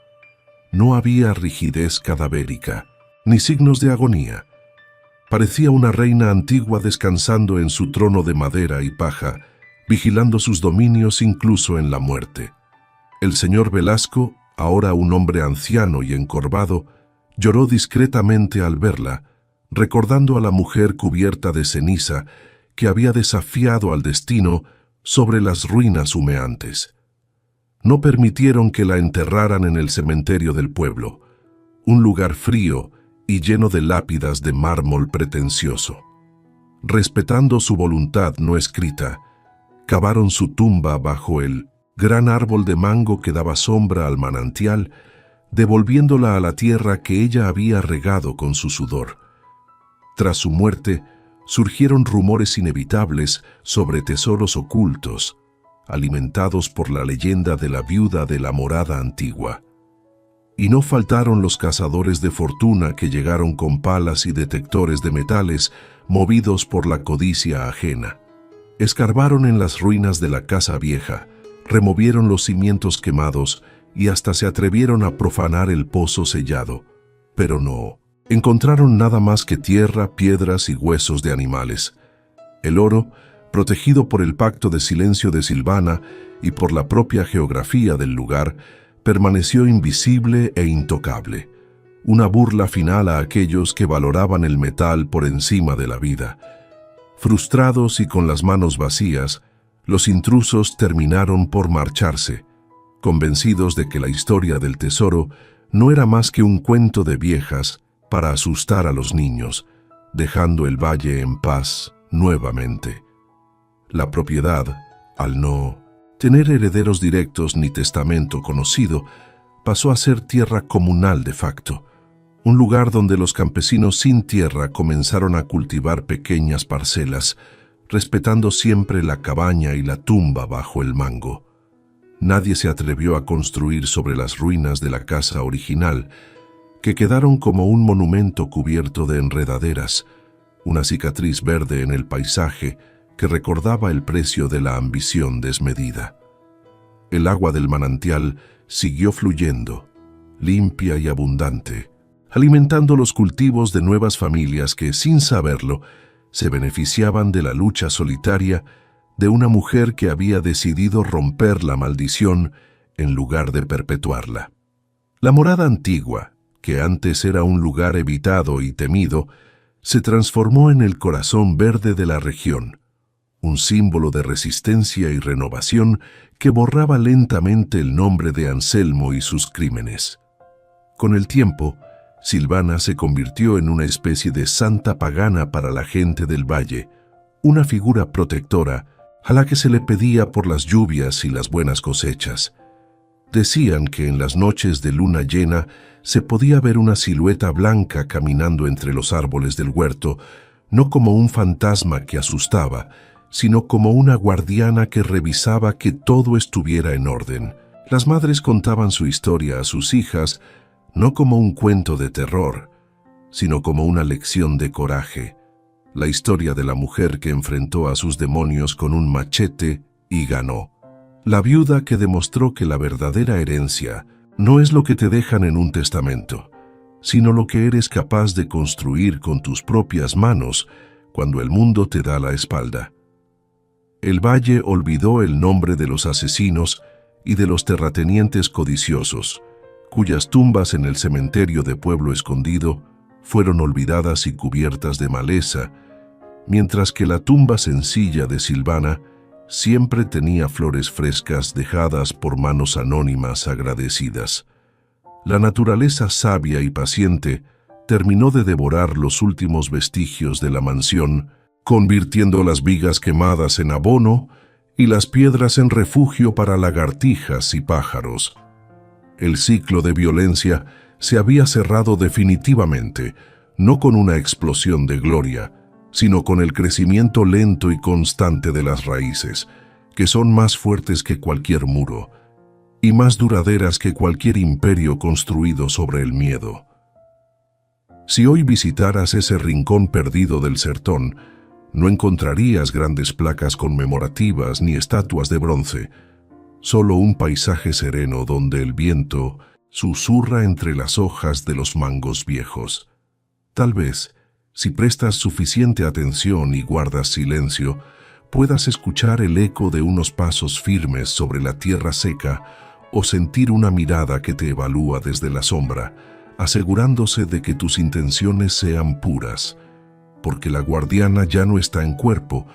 No había rigidez cadavérica, ni signos de agonía. Parecía una reina antigua descansando en su trono de madera y paja, vigilando sus dominios incluso en la muerte. El señor Velasco, ahora un hombre anciano y encorvado, lloró discretamente al verla, recordando a la mujer cubierta de ceniza que había desafiado al destino sobre las ruinas humeantes. No permitieron que la enterraran en el cementerio del pueblo, un lugar frío y lleno de lápidas de mármol pretencioso. Respetando su voluntad no escrita, cavaron su tumba bajo el gran árbol de mango que daba sombra al manantial, devolviéndola a la tierra que ella había regado con su sudor. Tras su muerte, surgieron rumores inevitables sobre tesoros ocultos, alimentados por la leyenda de la viuda de la morada antigua. Y no faltaron los cazadores de fortuna que llegaron con palas y detectores de metales, movidos por la codicia ajena. Escarbaron en las ruinas de la casa vieja, removieron los cimientos quemados y hasta se atrevieron a profanar el pozo sellado. Pero no encontraron nada más que tierra, piedras y huesos de animales. El oro, protegido por el pacto de silencio de Silvana y por la propia geografía del lugar, permaneció invisible e intocable, una burla final a aquellos que valoraban el metal por encima de la vida. Frustrados y con las manos vacías, los intrusos terminaron por marcharse, convencidos de que la historia del tesoro no era más que un cuento de viejas para asustar a los niños, dejando el valle en paz nuevamente. La propiedad, al no tener herederos directos ni testamento conocido, pasó a ser tierra comunal de facto, un lugar donde los campesinos sin tierra comenzaron a cultivar pequeñas parcelas, respetando siempre la cabaña y la tumba bajo el mango. Nadie se atrevió a construir sobre las ruinas de la casa original, que quedaron como un monumento cubierto de enredaderas, una cicatriz verde en el paisaje que recordaba el precio de la ambición desmedida. El agua del manantial siguió fluyendo, limpia y abundante, alimentando los cultivos de nuevas familias que, sin saberlo, se beneficiaban de la lucha solitaria de una mujer que había decidido romper la maldición en lugar de perpetuarla. La morada antigua, que antes era un lugar evitado y temido, se transformó en el corazón verde de la región, un símbolo de resistencia y renovación que borraba lentamente el nombre de Anselmo y sus crímenes. Con el tiempo, Silvana se convirtió en una especie de santa pagana para la gente del valle, una figura protectora a la que se le pedía por las lluvias y las buenas cosechas. Decían que en las noches de luna llena se podía ver una silueta blanca caminando entre los árboles del huerto, no como un fantasma que asustaba, sino como una guardiana que revisaba que todo estuviera en orden. Las madres contaban su historia a sus hijas, no como un cuento de terror, sino como una lección de coraje, la historia de la mujer que enfrentó a sus demonios con un machete y ganó. La viuda que demostró que la verdadera herencia no es lo que te dejan en un testamento, sino lo que eres capaz de construir con tus propias manos cuando el mundo te da la espalda. El valle olvidó el nombre de los asesinos y de los terratenientes codiciosos, cuyas tumbas en el cementerio de Pueblo Escondido fueron olvidadas y cubiertas de maleza, mientras que la tumba sencilla de Silvana siempre tenía flores frescas dejadas por manos anónimas agradecidas. La naturaleza sabia y paciente terminó de devorar los últimos vestigios de la mansión, convirtiendo las vigas quemadas en abono y las piedras en refugio para lagartijas y pájaros. El ciclo de violencia se había cerrado definitivamente, no con una explosión de gloria, sino con el crecimiento lento y constante de las raíces, que son más fuertes que cualquier muro y más duraderas que cualquier imperio construido sobre el miedo. Si hoy visitaras ese rincón perdido del sertón, no encontrarías grandes placas conmemorativas ni estatuas de bronce, solo un paisaje sereno donde el viento susurra entre las hojas de los mangos viejos. Tal vez, si prestas suficiente atención y guardas silencio, puedas escuchar el eco de unos pasos firmes sobre la tierra seca o sentir una mirada que te evalúa desde la sombra, asegurándose de que tus intenciones sean puras, porque la guardiana ya no está en cuerpo,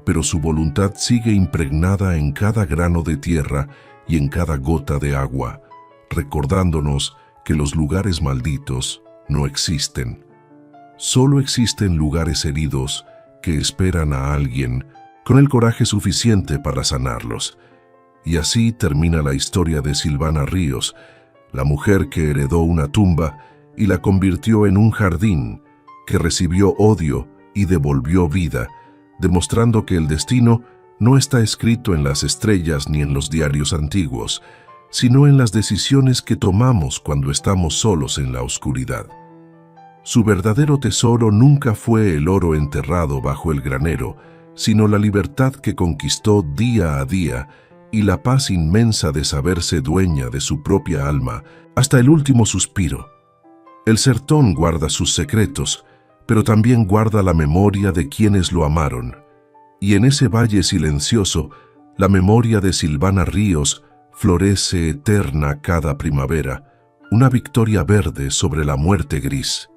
pero su voluntad sigue impregnada en cada grano de tierra y en cada gota de agua, recordándonos que los lugares malditos no existen. Solo existen lugares heridos que esperan a alguien con el coraje suficiente para sanarlos. Y así termina la historia de Silvana Ríos, la mujer que heredó una tumba y la convirtió en un jardín, que recibió odio y devolvió vida, demostrando que el destino no está escrito en las estrellas ni en los diarios antiguos, sino en las decisiones que tomamos cuando estamos solos en la oscuridad. Su verdadero tesoro nunca fue el oro enterrado bajo el granero, sino la libertad que conquistó día a día y la paz inmensa de saberse dueña de su propia alma hasta el último suspiro. El sertón guarda sus secretos, pero también guarda la memoria de quienes lo amaron. Y en ese valle silencioso, la memoria de Silvana Ríos florece eterna cada primavera, una victoria verde sobre la muerte gris.